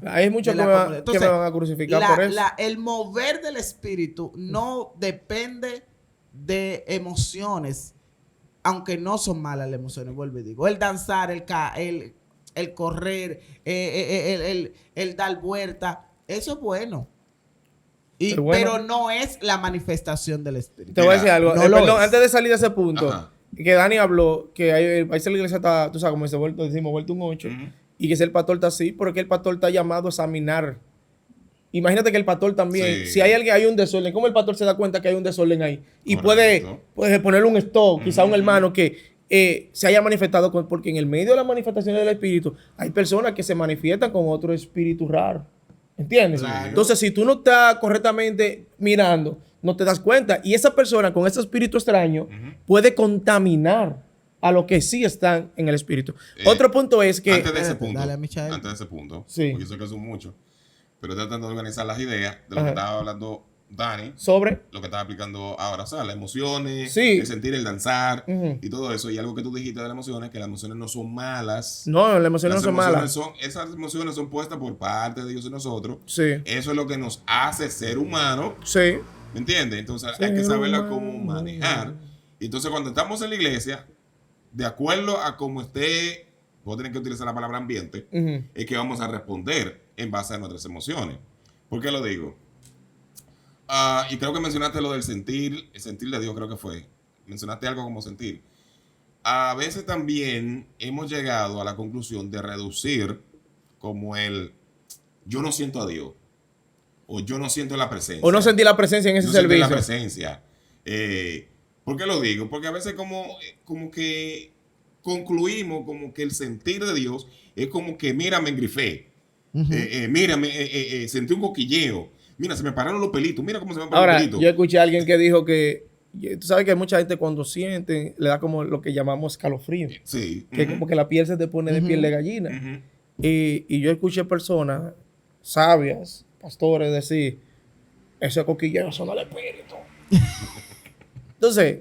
Hay muchos de que, la me, comunidad. que me van a crucificar por eso. El mover del espíritu no depende de emociones, aunque no son malas las emociones, vuelvo y digo. El danzar, el correr, el dar vuelta, eso es bueno. Es bueno. Pero no es la manifestación del espíritu. Te voy a decir Mira, algo. no lo Perdón, es. antes de salir de ese punto, Ajá. que Dani habló que ahí la iglesia está, tú sabes, como decimos, vuelto un 8, y que si el pastor está así, porque el pastor está llamado a examinar. Imagínate que el pastor también, Sí. si hay alguien, hay un desorden, ¿cómo el pastor se da cuenta que hay un desorden ahí? Y Correcto. puede ponerle un stop, quizá un hermano que se haya manifestado, porque en el medio de las manifestaciones del espíritu hay personas que se manifiestan con otro espíritu raro. ¿Entiendes? Claro. Entonces, si tú no estás correctamente mirando, no te das cuenta. Y esa persona con ese espíritu extraño puede contaminar a los que sí están en el espíritu. Otro punto es que... Antes de ese Espérate, punto, dale a Michael. antes de ese punto, Sí. porque yo sé que son muchos, pero tratando de organizar las ideas de lo Ajá. que estaba hablando Dani, Sobre... lo que estaba explicando ahora, o sea, las emociones, Sí. el sentir, el danzar Ujú. y todo eso. Y algo que tú dijiste de las emociones, que las emociones no son malas. No, las emociones no Las son malas. esas emociones son puestas por parte de Dios y nosotros. Sí. Eso es lo que nos hace ser humanos. Sí. ¿Me entiendes? Entonces Ser hay que saberla humano. cómo manejar. Y entonces cuando estamos en la iglesia, de acuerdo a cómo esté, voy a tener que utilizar la palabra ambiente, Ujú. es que vamos a responder en base a nuestras emociones. ¿Por qué lo digo? Y creo que mencionaste lo del sentir, el sentir de Dios creo que fue. Mencionaste algo como sentir. A veces también hemos llegado a la conclusión de reducir como el yo no siento a Dios o yo no siento la presencia. O no sentir la presencia en ese No sentir servicio. la presencia. ¿Por qué lo digo? Porque a veces como que concluimos como que el sentir de Dios es como que mira, me engrifé. Mira, sentí un coquilleo. Mira, se me pararon los pelitos. Mira cómo se me pararon Ahora, los pelitos. yo escuché a alguien que dijo que... Tú sabes que mucha gente cuando siente le da como lo que llamamos escalofrío. Sí. Que como que la piel se te pone de piel de gallina. Ujú. Y yo escuché personas sabias, pastores, decir, ese coquilleo son el espíritu. Entonces,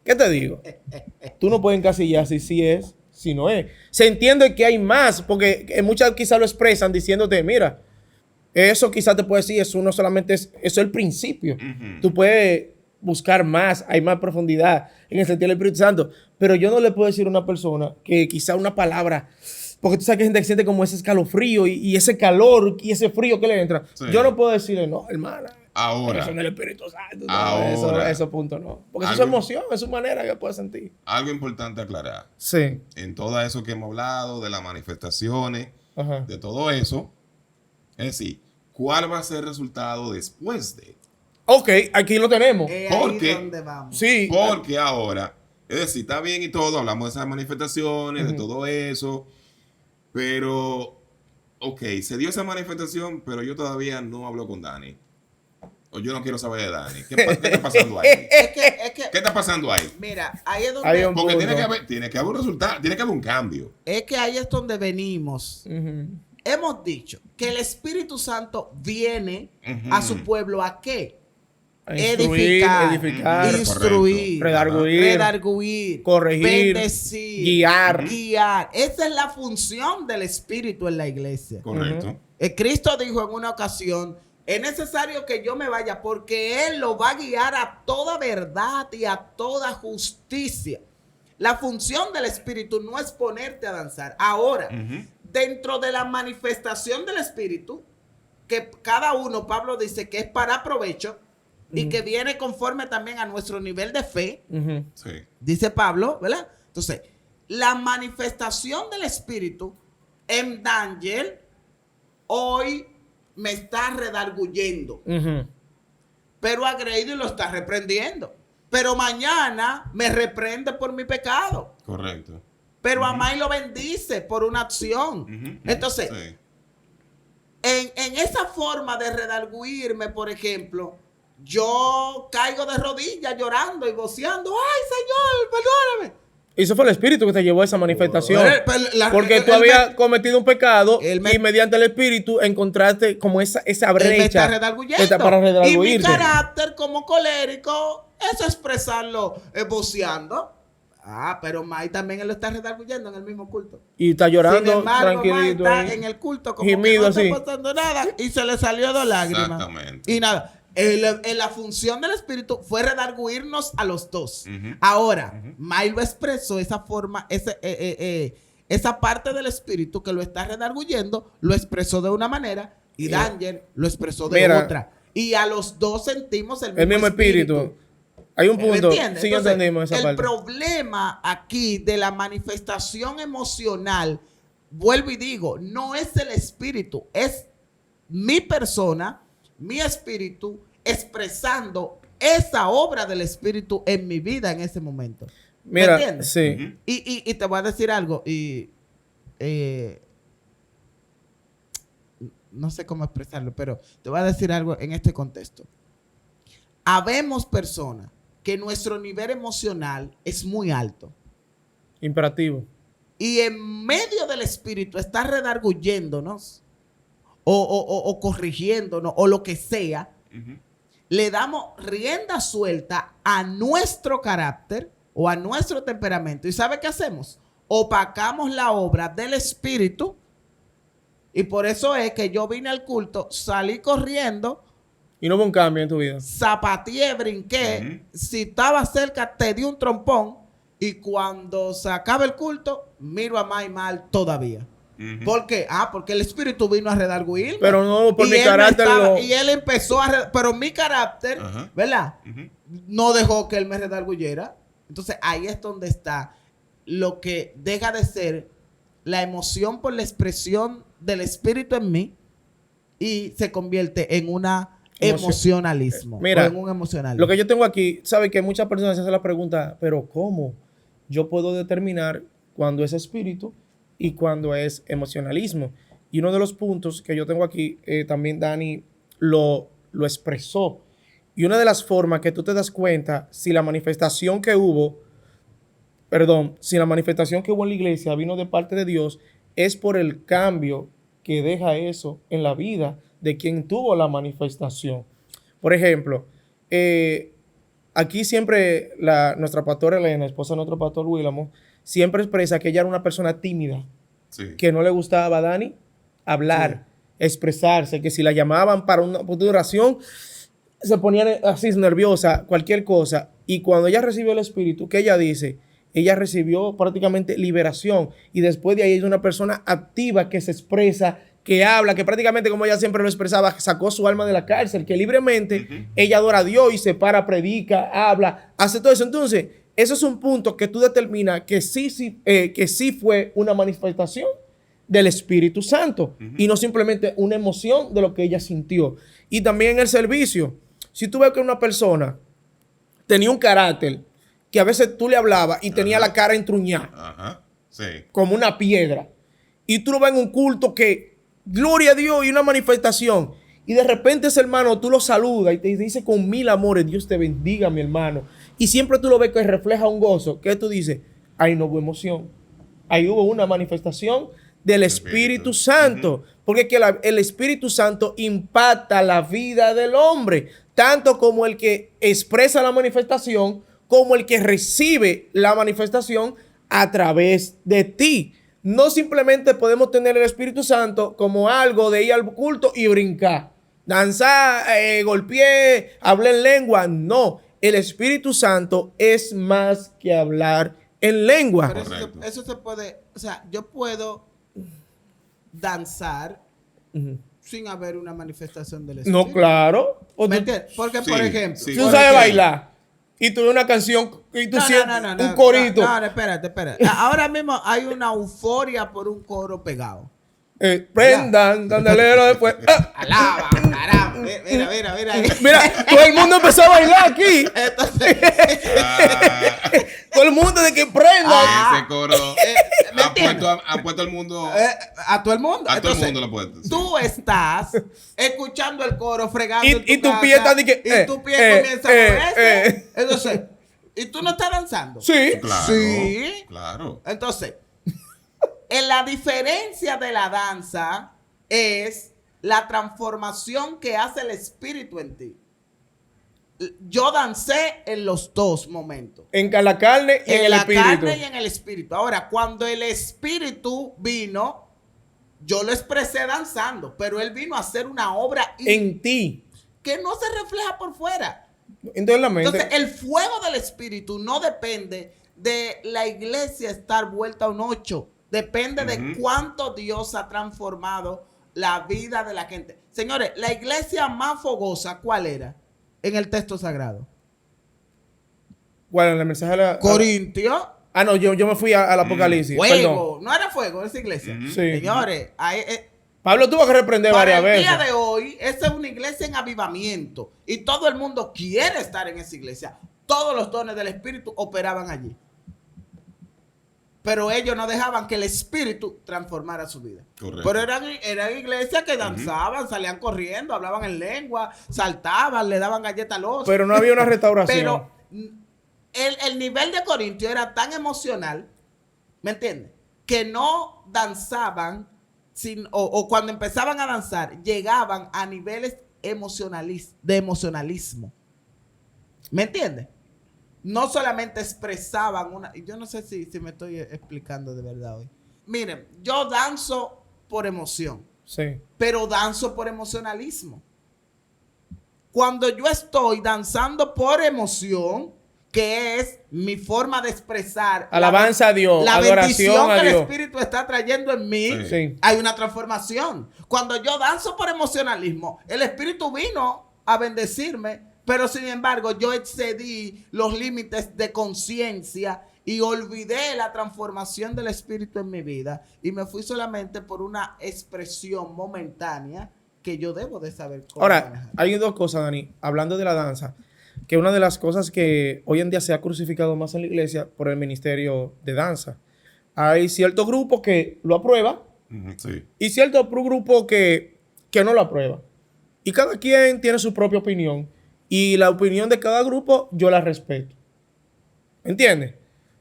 ¿qué te digo? Tú no puedes encasillar si sí es, si no es. Se entiende que hay más, porque muchas quizás lo expresan diciéndote, mira, eso quizás te puede decir, eso no solamente es, eso es el principio. Ujú. Tú puedes buscar más, hay más profundidad en el sentido del Espíritu Santo. Pero yo no le puedo decir a una persona que quizá una palabra, porque tú sabes que hay gente que siente como ese escalofrío y ese calor y ese frío que le entra. Sí. Yo no puedo decirle, no, hermana, Ahora, eso en el Espíritu Santo. No, Ahora. eso punto no. Porque eso es su Algo- emoción, es su manera que puede sentir. algo importante aclarar. Sí. En todo eso que hemos hablado, de las manifestaciones, Ajá. de todo eso, es decir, ¿cuál va a ser el resultado después de? Ok, aquí lo tenemos. ¿Por Ahí qué? donde vamos. Sí. Porque ahora, es decir, está bien y todo, hablamos de esas manifestaciones, de todo eso, pero, ok, se dio esa manifestación, pero yo todavía no hablo con Dani. O yo no quiero saber de Dani. ¿Qué está pasando ahí? Es que, ¿Qué está pasando ahí? mira, ahí es donde, Hay un Porque punto. tiene que haber un resultado, tiene que haber un cambio. es que ahí es donde venimos. Ujú. Hemos dicho que el Espíritu Santo viene Ujú. a su pueblo ¿a qué? A instruir, Edificar, edificar, instruir, redarguir, redarguir, corregir, bendecir, guiar. guiar. Esa es la función del Espíritu en la iglesia. Correcto. Cristo dijo en una ocasión, es necesario que yo me vaya porque Él lo va a guiar a toda verdad y a toda justicia. La función del Espíritu no es ponerte a danzar. Ahora, Ujú. dentro de la manifestación del Espíritu, que cada uno, Pablo dice que es para provecho y que viene conforme también a nuestro nivel de fe, Ujú. Sí. dice Pablo, ¿verdad? Entonces, la manifestación del Espíritu en Daniel hoy me está redarguyendo, Ujú. pero a Grady lo está reprendiendo. Pero mañana me reprende por mi pecado. Correcto. Pero a May lo bendice por una acción. Ujú. Entonces, Sí. en esa forma de redarguirme, por ejemplo, yo caigo de rodillas llorando y voceando. ¡Ay, Señor, perdóname! Y eso fue el Espíritu que te llevó a esa manifestación. Pero Porque tú él habías me- cometido un pecado él me- y mediante el Espíritu encontraste como esa Él me brecha está redarguyendo. que está para Y mi redarguirte. carácter como colérico es expresarlo voceando. Ah, pero May también él lo está redarguyendo en el mismo culto. Y está Sin llorando embargo, May tranquilito. está ahí. en el culto como Gemido que no así. está pasando nada y se le salió dos lágrimas. Exactamente. Y nada. La función del Espíritu fue redarguirnos a los dos. Ujú. Ahora, May lo expresó esa forma, esa parte del Espíritu que lo está redarguyendo, lo expresó de una manera y Daniel lo expresó de Mira, otra. Y a los dos sentimos El mismo Espíritu. Hay un ¿Me punto. entiendes? Sí, Entonces, entendimos esa el parte. problema aquí de la manifestación emocional, vuelvo y digo, no es el espíritu, es mi persona, mi espíritu, expresando esa obra del espíritu en mi vida en ese momento. ¿Me Mira, entiendes? sí. Ujú. Y te voy a decir algo, no sé cómo expresarlo, pero te voy a decir algo en este contexto. Habemos personas que nuestro nivel emocional es muy alto. Imperativo. Y en medio del espíritu está redarguyéndonos o corrigiéndonos o lo que sea. Ujú. Le damos rienda suelta a nuestro carácter o a nuestro temperamento. ¿Y sabe qué hacemos? Opacamos la obra del espíritu. Y por eso es que yo vine al culto, salí corriendo, Y no hubo un cambio en tu vida. zapateé, brinqué. Si estaba cerca, te di un trompón. Y cuando se acaba el culto, miro a May mal todavía. Ujú. ¿Por qué? Porque el espíritu vino a redarguirme. Pero no, por Y mi él no carácter estaba- lo- Y él empezó pero mi carácter, Ajá. ¿verdad? Ujú. No dejó que él me redarguyera. Entonces ahí es donde está lo que deja de ser la emoción por la expresión del espíritu en mí y se convierte en una emocionalismo. Mira, o en un emocionalismo. Lo que yo tengo aquí, sabe que muchas personas se hacen la pregunta, pero ¿cómo yo puedo determinar cuándo es espíritu y cuándo es emocionalismo? Y uno de los puntos que yo tengo aquí, también Dani lo expresó. Y una de las formas que tú te das cuenta si la manifestación que hubo, si la manifestación que hubo en la iglesia vino de parte de Dios, es por el cambio que deja eso en la vida de quien tuvo la manifestación. Por ejemplo, aquí siempre nuestra pastora Elena, esposa de nuestro pastor Willamo, siempre expresa que ella era una persona tímida, Sí. que no le gustaba a Dani hablar, expresarse, que si la llamaban para una oración, se ponía así nerviosa, cualquier cosa. Y cuando ella recibió el Espíritu, ¿qué ella dice? Ella recibió prácticamente liberación. Y después de ahí es una persona activa que se expresa, que habla, que prácticamente, como ella siempre lo expresaba, sacó su alma de la cárcel, que libremente ella adora a Dios y se para, predica, habla, hace todo eso. Entonces, eso es un punto que tú determinas que sí fue una manifestación del Espíritu Santo y no simplemente una emoción de lo que ella sintió. Y también en el servicio, si tú ves que una persona tenía un carácter que a veces tú le hablabas y tenía la cara entruñada, Ajá. Sí. como una piedra, y tú lo ves en un culto que, gloria a Dios, y una manifestación, y de repente ese hermano tú lo saludas y te dice con mil amores, Dios te bendiga, mi hermano, y siempre tú lo ves que refleja un gozo, ¿qué tú dices? Ahí no hubo emoción, ahí hubo una manifestación del Espíritu Santo, porque es que el Espíritu Santo impacta la vida del hombre, tanto como el que expresa la manifestación, como el que recibe la manifestación a través de ti. No simplemente podemos tener el Espíritu Santo como algo de ir al culto y brincar, danzar, golpear, hablar en lengua. No, el Espíritu Santo es más que hablar en lengua. Pero Correcto. eso se puede, o sea, yo puedo danzar sin haber una manifestación del espíritu. No, claro. O ¿Me tú, entiendes? Porque, Sí, por ejemplo, sí. si tú por sabes ejemplo- bailar y tú ves una canción y tú sientes un corito. No, espérate. Ahora mismo hay una euforia por un coro pegado. Prendan, candelero después. Alaba, caramba. Mira. Mira, todo el mundo empezó a bailar aquí. Entonces, Todo el mundo de que prendan. Ese coro ¿me ha entiendes? puesto al mundo. a todo el mundo. A todo el Entonces, mundo lo puede. Sí. tú estás escuchando el coro, fregando Y- en tu y tu casa, pie está de que, y tu pie comienza a moverse. eh. Entonces, ¿y tú no estás danzando? Sí. Claro. Sí. Claro. Entonces, en la diferencia de la danza es la transformación que hace el espíritu en ti. Yo dancé en los dos momentos. En la carne y en el la espíritu. carne y en el espíritu. Ahora, cuando el espíritu vino, yo lo expresé danzando, pero él vino a hacer una obra En ti. que no se refleja por fuera. Entonces la mente. Entonces, el fuego del espíritu no depende de la iglesia estar vuelta a un 8. Depende de cuánto Dios ha transformado la vida de la gente. Señores, la iglesia más fogosa, ¿cuál era? En el texto sagrado. ¿Cuál es el mensaje de la Corintios. Ah, no, yo me fui al Apocalipsis. Perdón. Fuego. No era fuego esa iglesia. Ujú. Sí. Señores, Pablo tuvo que reprender para varias el veces. día de hoy, esa es una iglesia en avivamiento. Y todo el mundo quiere estar en esa iglesia. Todos los dones del Espíritu operaban allí. Pero ellos no dejaban que el Espíritu transformara su vida. Correcto. Pero eran iglesias que danzaban, salían corriendo, hablaban en lengua, saltaban, le daban galletas a los. Pero no había una restauración. Pero el nivel de Corintio era tan emocional, ¿me entiendes? Que no danzaban, o cuando empezaban a danzar, llegaban a niveles de emocionalismo. ¿Me entiendes? No solamente expresaban una... Yo no sé si me estoy explicando de verdad hoy. Miren, yo danzo por emoción, Sí. pero danzo por emocionalismo. Cuando yo estoy danzando por emoción, que es mi forma de expresar Alabanza a Dios, la adoración bendición a que el Dios. Espíritu está trayendo en mí, Sí. hay una transformación. Cuando yo danzo por emocionalismo, el Espíritu vino a bendecirme, pero sin embargo yo excedí los límites de conciencia y olvidé la transformación del Espíritu en mi vida y me fui solamente por una expresión momentánea que yo debo de saber cómo Ahora, manejar. hay dos cosas, Dani, hablando de la danza, que una de las cosas que hoy en día se ha crucificado más en la iglesia por el ministerio de danza. Hay ciertos grupos que lo aprueban Sí. y ciertos grupos que no lo aprueban. Y cada quien tiene su propia opinión. Y la opinión de cada grupo yo la respeto. ¿Entiendes?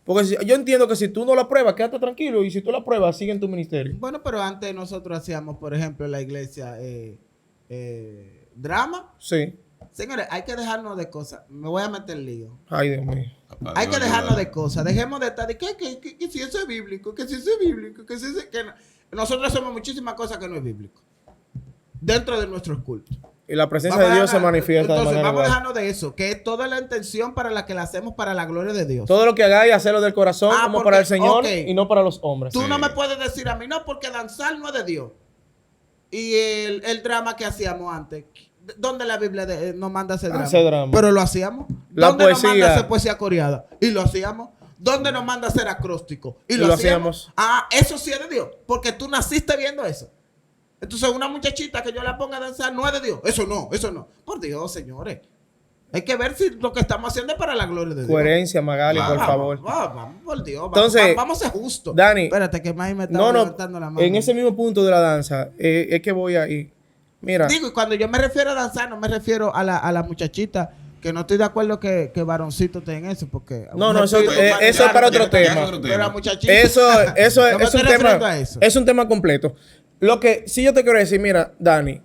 Porque yo entiendo que si tú no lo apruebas, quédate tranquilo. Y si tú lo apruebas, sigue en tu ministerio. Bueno, pero antes nosotros hacíamos, por ejemplo, en la iglesia drama. Sí. Señores, hay que dejarnos de cosas. Me voy a meter lío. Ay, Dios mío. Hay que dejarnos de cosas. Dejemos de estar de que si eso es bíblico, que si eso es bíblico, que si eso es... Que no. Nosotros hacemos muchísimas cosas que no es bíblico. Dentro de nuestros cultos. Y la presencia de Dios se manifiesta de Entonces, manera vamos a igual. dejarnos de eso, que es toda la intención para la que la hacemos para la gloria de Dios. Todo lo que hagáis, hacerlo del corazón como porque- para el Señor ok. y no para los hombres. Tú Sí. no me puedes decir a mí, no, porque danzar no es de Dios. Y el drama que hacíamos antes, ¿dónde la Biblia nos manda ese drama? Hacer drama. Pero lo hacíamos. La ¿Dónde nos poesía. manda hacer poesía coreada? Y lo hacíamos. ¿Dónde nos manda hacer acróstico? Y lo hacíamos. Ah, eso sí es de Dios, porque tú naciste viendo eso. Entonces una muchachita que yo la ponga a danzar no es de Dios. Eso no, eso no. Por Dios, señores. Hay que ver si lo que estamos haciendo es para la gloria de Dios. Coherencia, Magali, por favor. Vamos, por Dios. Entonces, vamos a ser justos. Dani, Espérate, que más me está No, levantando la mano. en ese mismo punto de la danza, es que voy ahí. Mira, Digo, y cuando yo me refiero a danzar, no me refiero a la muchachita, que no estoy de acuerdo que varoncito esté en eso, porque... No, un eso- espíritu eso es familiar, para otro ya tema. es otro Pero tema. la muchachita... eso No me es estoy un refiriendo tema. a eso. Es un tema completo. Lo que sí yo te quiero decir, mira, Dani,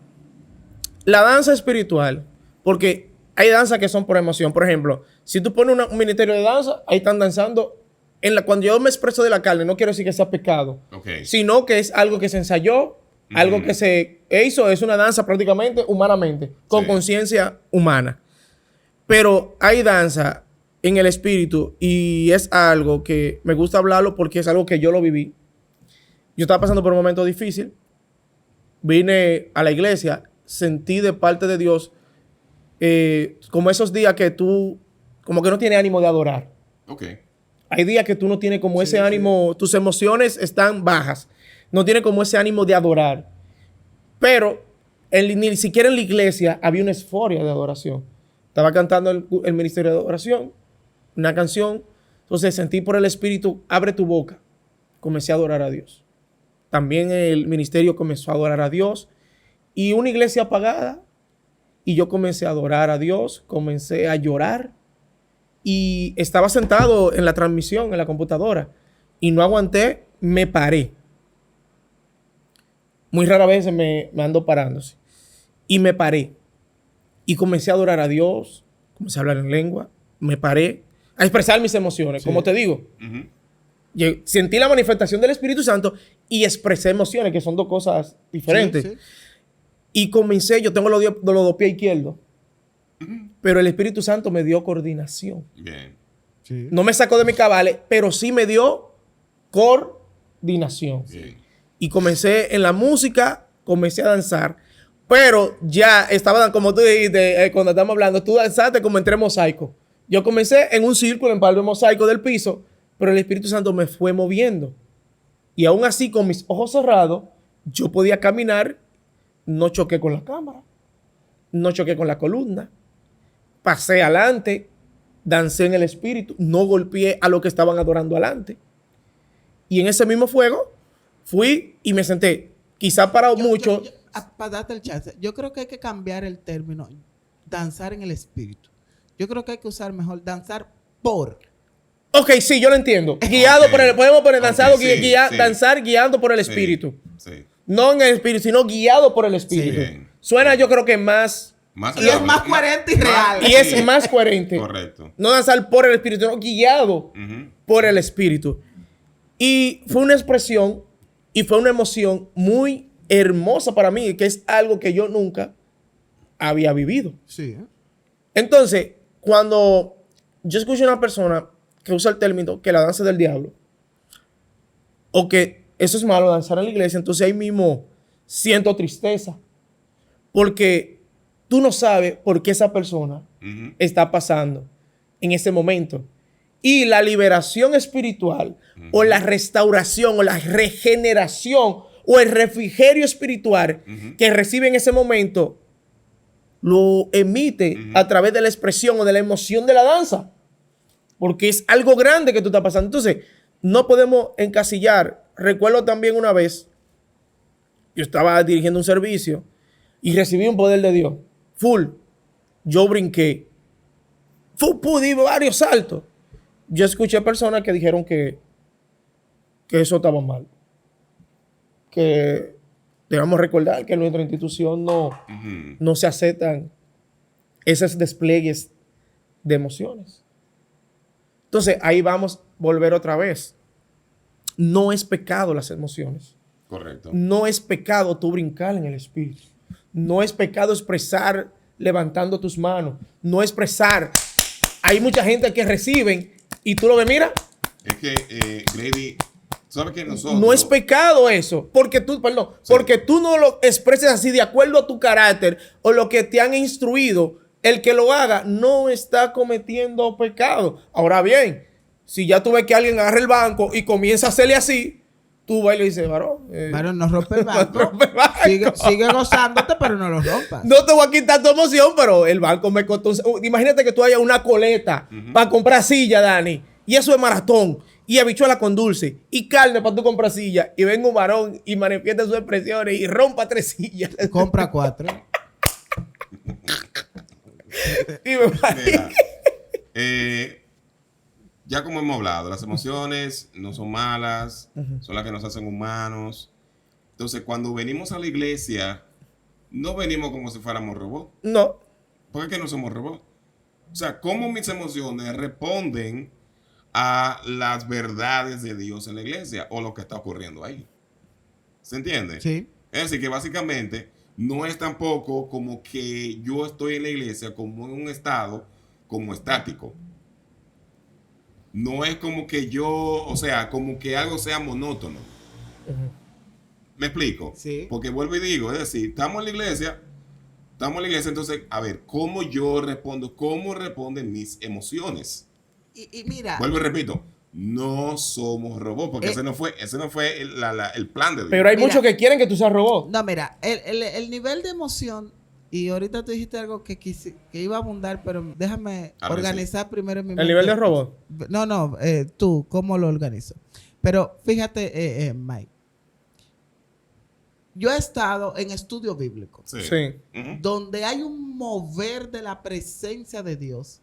la danza espiritual, porque hay danzas que son por emoción. Por ejemplo, si tú pones un ministerio de danza, ahí están danzando. Cuando yo me expreso de la carne, no quiero decir que sea pecado, Ok. sino que es algo que se ensayó, algo que se hizo, es una danza prácticamente humanamente, con Sí. conciencia humana. Pero hay danza en el espíritu y es algo que me gusta hablarlo porque es algo que yo lo viví. Yo estaba pasando por un momento difícil, vine a la iglesia, sentí de parte de Dios como esos días que tú como que no tienes ánimo de adorar. Ok. Hay días que tú no tienes como ese ánimo, tus emociones están bajas, no tienes como ese ánimo de adorar. Pero ni siquiera en la iglesia había una esforia de adoración. Estaba cantando el ministerio de adoración, una canción, entonces sentí por el Espíritu, abre tu boca, comencé a adorar a Dios. También el ministerio comenzó a adorar a Dios y una iglesia apagada y yo comencé a adorar a Dios, comencé a llorar. Y estaba sentado en la transmisión, en la computadora, y no aguanté, me paré. Muy rara vez me ando parándose. Y me paré. Y comencé a adorar a Dios, comencé a hablar en lengua, me paré a expresar mis emociones, como te digo. Ujú. Sentí la manifestación del Espíritu Santo y expresé emociones, que son dos cosas diferentes. Sí, sí. Y comencé, yo tengo los dos pies izquierdos, pero el Espíritu Santo me dio coordinación. Bien. Sí. No me sacó de mi cabales, pero sí me dio coordinación. Bien. Y comencé en la música, comencé a danzar. Pero ya estaba, como tú dijiste, cuando estamos hablando, tú danzaste como entre mosaico. Yo comencé en un círculo, en par de mosaico del piso, pero el Espíritu Santo me fue moviendo. Y aún así, con mis ojos cerrados, yo podía caminar, no choqué con la cámara, no choqué con la columna. Pasé adelante, dancé en el Espíritu, no golpeé a los que estaban adorando adelante. Y en ese mismo fuego fui y me senté. Quizá para muchos... Para darte el chance, yo creo que hay que cambiar el término danzar en el espíritu. Yo creo que hay que usar mejor danzar por. Ok, sí, yo lo entiendo. Guiado Ok. por el... Podemos poner danzado, Ok, sí, sí. danzar guiando por el Sí, espíritu. Sí. No en el espíritu, sino guiado por el espíritu. Bien. Suena yo creo que más... Y es más coherente y real. Y es más coherente. Correcto. No danzar por el espíritu, sino guiado Ujú. por el espíritu. Y fue una expresión y fue una emoción muy hermosa para mí, que es algo que yo nunca había vivido. Sí. Entonces, cuando yo escucho a una persona que usa el término que la danza es del diablo, o que eso es malo danzar en la iglesia, entonces ahí mismo siento tristeza. Porque tú no sabes por qué esa persona Ujú. está pasando en ese momento. Y la liberación espiritual o la restauración o la regeneración o el refrigerio espiritual que recibe en ese momento lo emite a través de la expresión o de la emoción de la danza. Porque es algo grande que tú estás pasando. Entonces, no podemos encasillar. Recuerdo también una vez, yo estaba dirigiendo un servicio y recibí un poder de Dios. Full. Yo brinqué. Di varios saltos. Yo escuché personas que dijeron que eso estaba mal. Que debemos recordar que en nuestra institución no se aceptan esos despliegues de emociones. Entonces, ahí vamos a volver otra vez. No es pecado las emociones. Correcto. No es pecado tú brincar en el espíritu. No es pecado expresar levantando tus manos. No expresar. Hay mucha gente que reciben y tú lo ves, mira. Es que, Grady, ¿sabes que nosotros... No es pecado eso. Porque tú, perdón, porque tú no lo expreses así de acuerdo a tu carácter o lo que te han instruido. El que lo haga no está cometiendo pecado. Ahora bien, si ya tú ves que alguien agarra el banco y comienza a hacerle así, tú vas y le dices, varón. Varón, no rompe el banco. rompe el banco. Sigue gozándote, pero no lo rompas. No te voy a quitar tu emoción, pero el banco me costó. Imagínate que tú hayas una coleta para comprar silla, Dani. Y eso es maratón. Y habichuela con dulce. Y carne para tú comprar silla. Y venga un varón y manifiesta sus expresiones y rompa 3 sillas. Compra 4. Y me va. Mira, ya como hemos hablado, las emociones no son malas, son las que nos hacen humanos. Entonces, cuando venimos a la iglesia, no venimos como si fuéramos robots. No. ¿Por qué no somos robots? O sea, ¿cómo mis emociones responden a las verdades de Dios en la iglesia o lo que está ocurriendo ahí? ¿Se entiende? Sí. Es decir, que básicamente no es tampoco como que yo estoy en la iglesia como en un estado como estático. No es como que yo, o sea, como que algo sea monótono. ¿Me explico? Sí. Porque vuelvo y digo, es decir, estamos en la iglesia, entonces, a ver, ¿cómo yo respondo? ¿Cómo responden mis emociones? Y mira, Vuelvo y repito, no somos robots, porque ese no fue el plan de Dios. Pero hay Mira. muchos que quieren que tú seas robot. no, mira, el nivel de emoción, y ahorita tú dijiste algo que iba a abundar, pero déjame A ver, organizar primero en mi El nivel de robot. No, tú, ¿cómo lo organizo? Pero fíjate, Mike, yo he estado en estudio bíblico, Sí. Sí. Ujú. donde hay un mover de la presencia de Dios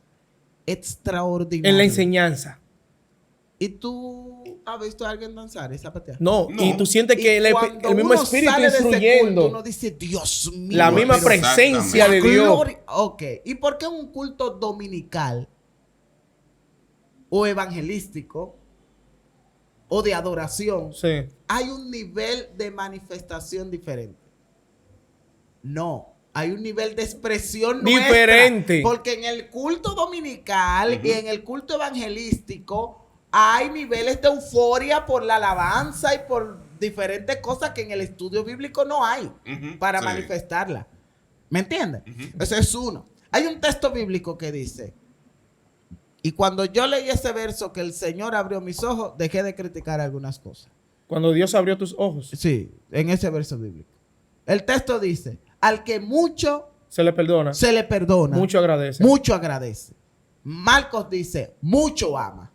extraordinario. En la enseñanza. ¿Y tú has visto a alguien danzar y zapatear? No. No. Y tú sientes que Y cuando el mismo uno espíritu sale de ese instruyendo. culto, uno dice, Dios mío. La misma pero presencia de la Dios. gloria- Ok. ¿Y por qué un culto dominical o evangelístico o de adoración Sí. hay un nivel de manifestación diferente? No. Hay un nivel de expresión Diferente. nuestra. Porque en el culto dominical y en el culto evangelístico hay niveles de euforia por la alabanza y por diferentes cosas que en el estudio bíblico no hay Ujú, para sí. manifestarla. ¿Me entiendes? Ese es uno. Hay un texto bíblico que dice, y cuando yo leí ese verso que el Señor abrió mis ojos, dejé de criticar algunas cosas. Cuando Dios abrió tus ojos, Sí, en ese verso bíblico. El texto dice, al que mucho se le perdona. se le perdona, Mucho agradece. mucho agradece. Marcos dice, mucho ama.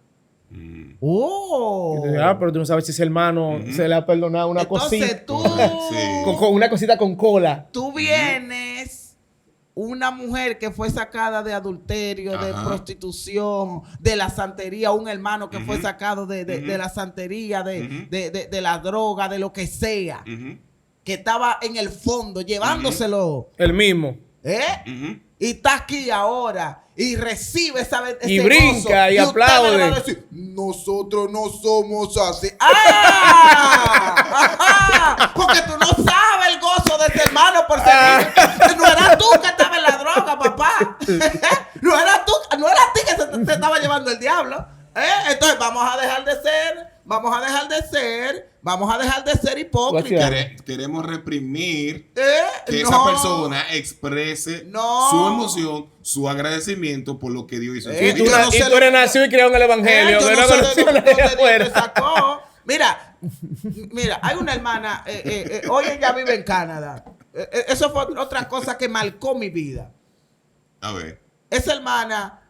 Mm. ¡Oh! Y tú dices, pero tú no sabes si ese hermano se le ha perdonado una Entonces cosita. tú, Sí. Con una cosita con cola. tú vienes una mujer que fue sacada de adulterio, de Ajá. prostitución, de la santería, un hermano que fue Ujú. sacado de la santería, Ujú. de la droga, de lo que sea, Ujú. que estaba en el fondo llevándoselo, El mismo. ¿eh? Ujú. Y está aquí ahora y recibe ese Y brinca gozo, y usted me le va a aplaude. decir, nosotros no somos así. ¡Ah! ¡Ajá! Porque tú no sabes el gozo de ese hermano por ser no era tú que estabas en la droga, papá. No era tú, no era a ti que te estaba llevando el diablo. Entonces vamos a dejar de ser hipócritas. Queremos reprimir que No. esa persona exprese No. su emoción, su agradecimiento por lo que Dios hizo. Y yo tú, no sé tú eres nacido y criado en el Evangelio. yo que no no sé de conoció dónde nadie Dios te afuera. sacó. Mira, hay una hermana, hoy ella vive en Canadá. Eso fue otra cosa que marcó mi vida. A ver. Esa hermana,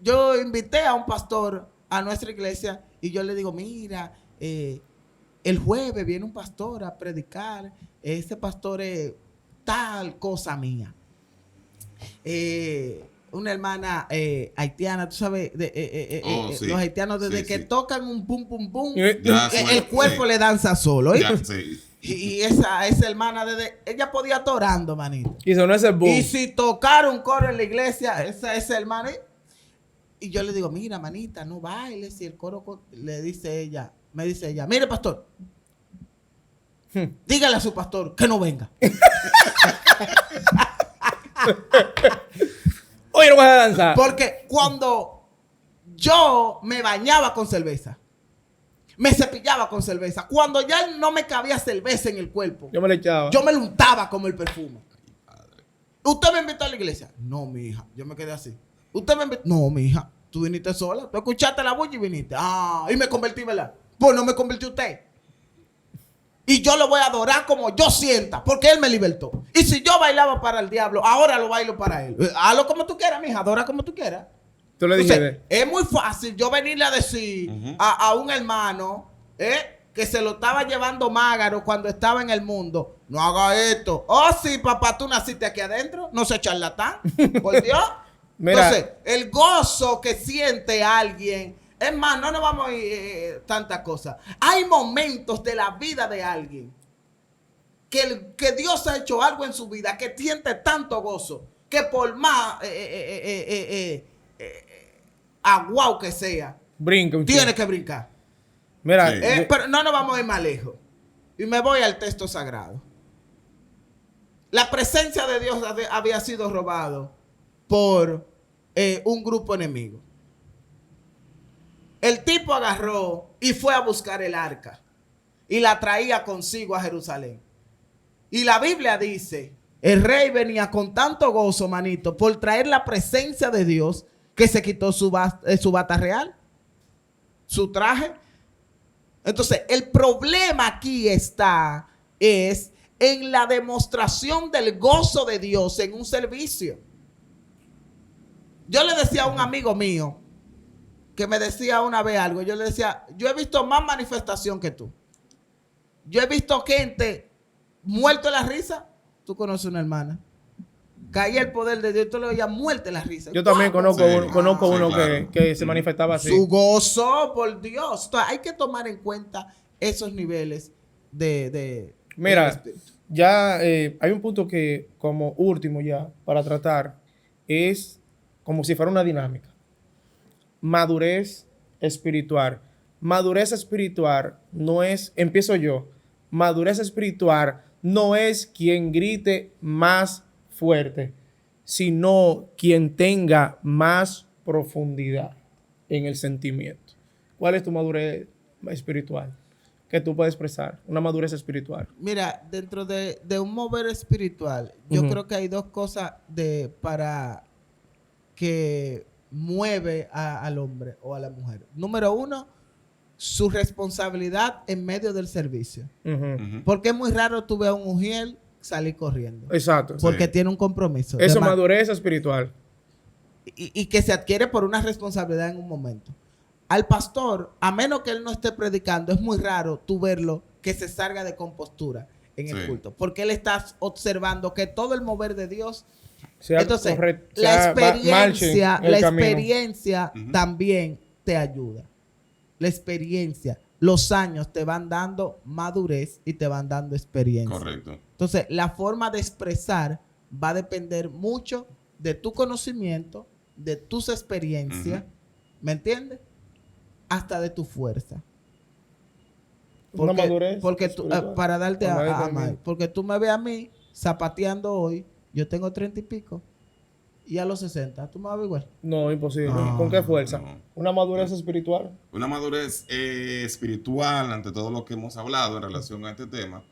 yo invité a un pastor a nuestra iglesia y yo le digo, mira, el jueves viene un pastor a predicar. Ese pastor es tal cosa mía. Una hermana haitiana, tú sabes, Sí. los haitianos desde Sí, que sí. tocan un pum pum pum, Ya el suena, cuerpo sí. le danza solo. Ya, ¿oíste? sí. Y esa hermana, ella podía estar orando, manito. Y sonó ese boom. Y si tocaron coro en la iglesia, esa hermana, y yo le digo, mira, manita, no bailes. Y el coro me dice ella, mire, pastor, dígale a su pastor que no venga. Oye, no vas a danzar. Porque cuando yo me bañaba con cerveza, me cepillaba con cerveza, cuando ya no me cabía cerveza en el cuerpo, Yo me le echaba. yo me lo untaba como el perfume. ¿Usted me invitó a la iglesia? No, mi hija. Yo me quedé así. ¿Usted me invitó? No, mi hija. Tú viniste sola. Tú escuchaste la bulla y viniste. Ah, y me convertí, ¿verdad? Pues no me convirtió usted. Y yo lo voy a adorar como yo sienta, porque él me libertó. Y si yo bailaba para el diablo, ahora lo bailo para él. Hazlo como tú quieras, mija. Adora como tú quieras. Tú le Entonces, dijiste. es muy fácil yo venirle a decir a un hermano que se lo estaba llevando mágaro cuando estaba en el mundo, no haga esto. Oh, sí, papá, tú naciste aquí adentro, no sé charlatán, por Dios. Mira. Entonces, el gozo que siente alguien, es más, no nos vamos a ir tantas cosas. Hay momentos de la vida de alguien que Dios ha hecho algo en su vida que siente tanto gozo que por más aguau que sea, Brinca un tiene chico. que brincar. Mira, Sí. Pero no nos vamos a ir más lejos. Y me voy al texto sagrado. La presencia de Dios había sido robado por un grupo enemigo. El tipo agarró y fue a buscar el arca y la traía consigo a Jerusalén. Y la Biblia dice, el rey venía con tanto gozo, manito, por traer la presencia de Dios, que se quitó su bata real, su traje. Entonces, el problema aquí es en la demostración del gozo de Dios en un servicio. Yo le decía a un amigo mío que me decía una vez algo, yo le decía, yo he visto más manifestación que tú. Yo he visto gente muerto de la risa. Tú conoces una hermana. Caía el poder de Dios, tú le oías muerte de la risa. yo también ¡Guau! conozco, Sí. conozco Sí, uno claro. que se manifestaba así. Su gozo, por Dios. Entonces, hay que tomar en cuenta esos niveles de Mira, del espíritu. ya hay un punto que como último ya para tratar es como si fuera una dinámica. Madurez espiritual. Madurez espiritual no es, empiezo yo, madurez espiritual no es quien grite más fuerte, sino quien tenga más profundidad en el sentimiento. ¿Cuál es tu madurez espiritual? Que tú puedes expresar, una madurez espiritual. Mira, dentro de un mover espiritual, yo Ujú. creo que hay dos cosas para que mueve al hombre o a la mujer. Número uno, su responsabilidad en medio del servicio. Ujú. Ujú. Porque es muy raro tú ver a un ujiel salir corriendo. Exacto. Porque Sí. tiene un compromiso. Eso De es ma- madurez espiritual. y que se adquiere por una responsabilidad en un momento. Al pastor, a menos que él no esté predicando, es muy raro tú verlo que se salga de compostura en el Sí. culto. Porque él está observando que todo el mover de Dios Sea Entonces, correcto, la sea experiencia, marche el camino. también te ayuda. La experiencia, los años te van dando madurez y te van dando experiencia. Correcto. Entonces, la forma de expresar va a depender mucho de tu conocimiento, de tus experiencias, ¿me entiendes? Hasta de tu fuerza. Una madurez Porque tú, espiritual. para darte Para a darte Mike, también. porque tú me ves a mí zapateando hoy, yo tengo 30 y pico, y a los 60, ¿tú me vas a ver igual? No, imposible. No, ¿Con qué fuerza? no. Una madurez espiritual. Una madurez espiritual ante todo lo que hemos hablado en relación a este tema.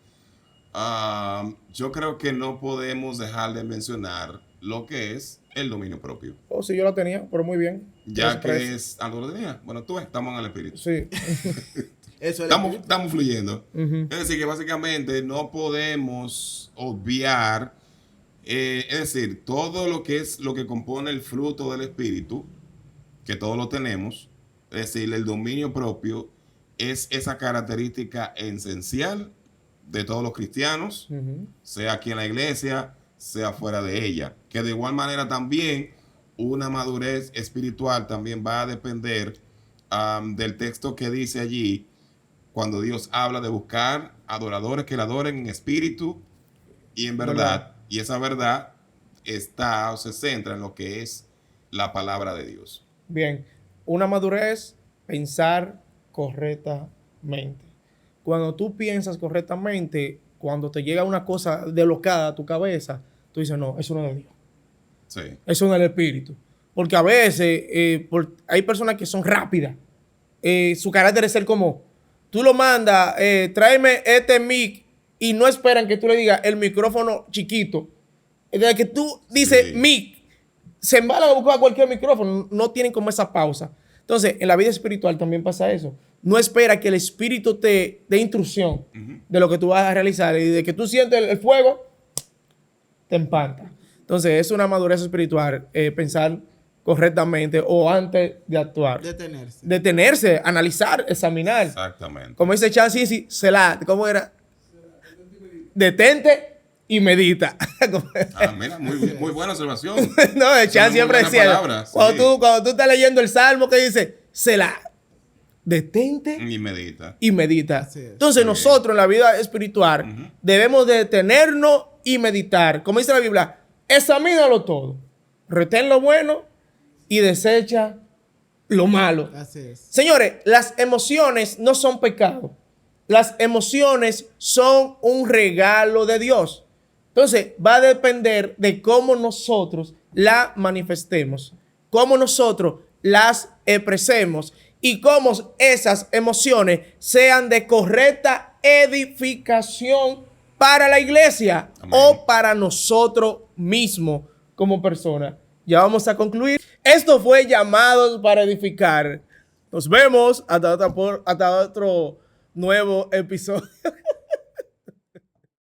Yo creo que no podemos dejar de mencionar lo que es el dominio propio. Oh, sí, yo la tenía, pero muy bien. Ya Express. que es algo lo tenía. Bueno, tú ves, estamos en el espíritu. Sí. Eso Estamos fluyendo. Ujú. Es decir, que básicamente no podemos obviar, es decir, todo lo que es lo que compone el fruto del espíritu, que todos lo tenemos, es decir, el dominio propio es esa característica esencial de todos los cristianos, Ujú. sea aquí en la iglesia, sea fuera de ella. Que de igual manera también una madurez espiritual también va a depender del texto que dice allí, cuando Dios habla de buscar adoradores que le adoren en espíritu y en verdad. Verdad. Y esa verdad está o se centra en lo que es la palabra de Dios. Bien. Una madurez, pensar correctamente. Cuando tú piensas correctamente, cuando te llega una cosa delocada a tu cabeza, tú dices, no, eso no es de Dios. Sí. Eso no es el espíritu. Porque a veces hay personas que son rápidas. Su carácter es ser como, tú lo mandas, tráeme este mic y no esperan que tú le digas el micrófono chiquito. Desde que tú dices Sí. mic, se embalan a buscar cualquier micrófono, no tienen como esa pausa. Entonces, en la vida espiritual también pasa eso. No espera que el espíritu te dé instrucción de lo que tú vas a realizar y de que tú sientes el fuego, te empanta. Entonces, es una madurez espiritual pensar correctamente o antes de actuar. Detenerse. Detenerse, analizar, examinar. Exactamente. Como dice Chan Sisi, ¿cómo era? Detente y medita. Mira, muy buena observación. No, el Chan Son muy siempre buenas decía, palabras, sí. cuando tú estás leyendo el Salmo que dice, detente Y medita. y medita. Así es. Entonces Sí. nosotros en la vida espiritual debemos de detenernos y meditar. Como dice la Biblia, examínalo todo. Retén lo bueno y desecha lo malo. Así es. Señores, las emociones no son pecado. Las emociones son un regalo de Dios. Entonces, va a depender de cómo nosotros la manifestemos, cómo nosotros las expresemos y cómo esas emociones sean de correcta edificación para la iglesia. Amén. O para nosotros mismos como personas. Ya vamos a concluir. Esto fue Llamados para Edificar. Nos vemos hasta otro nuevo episodio.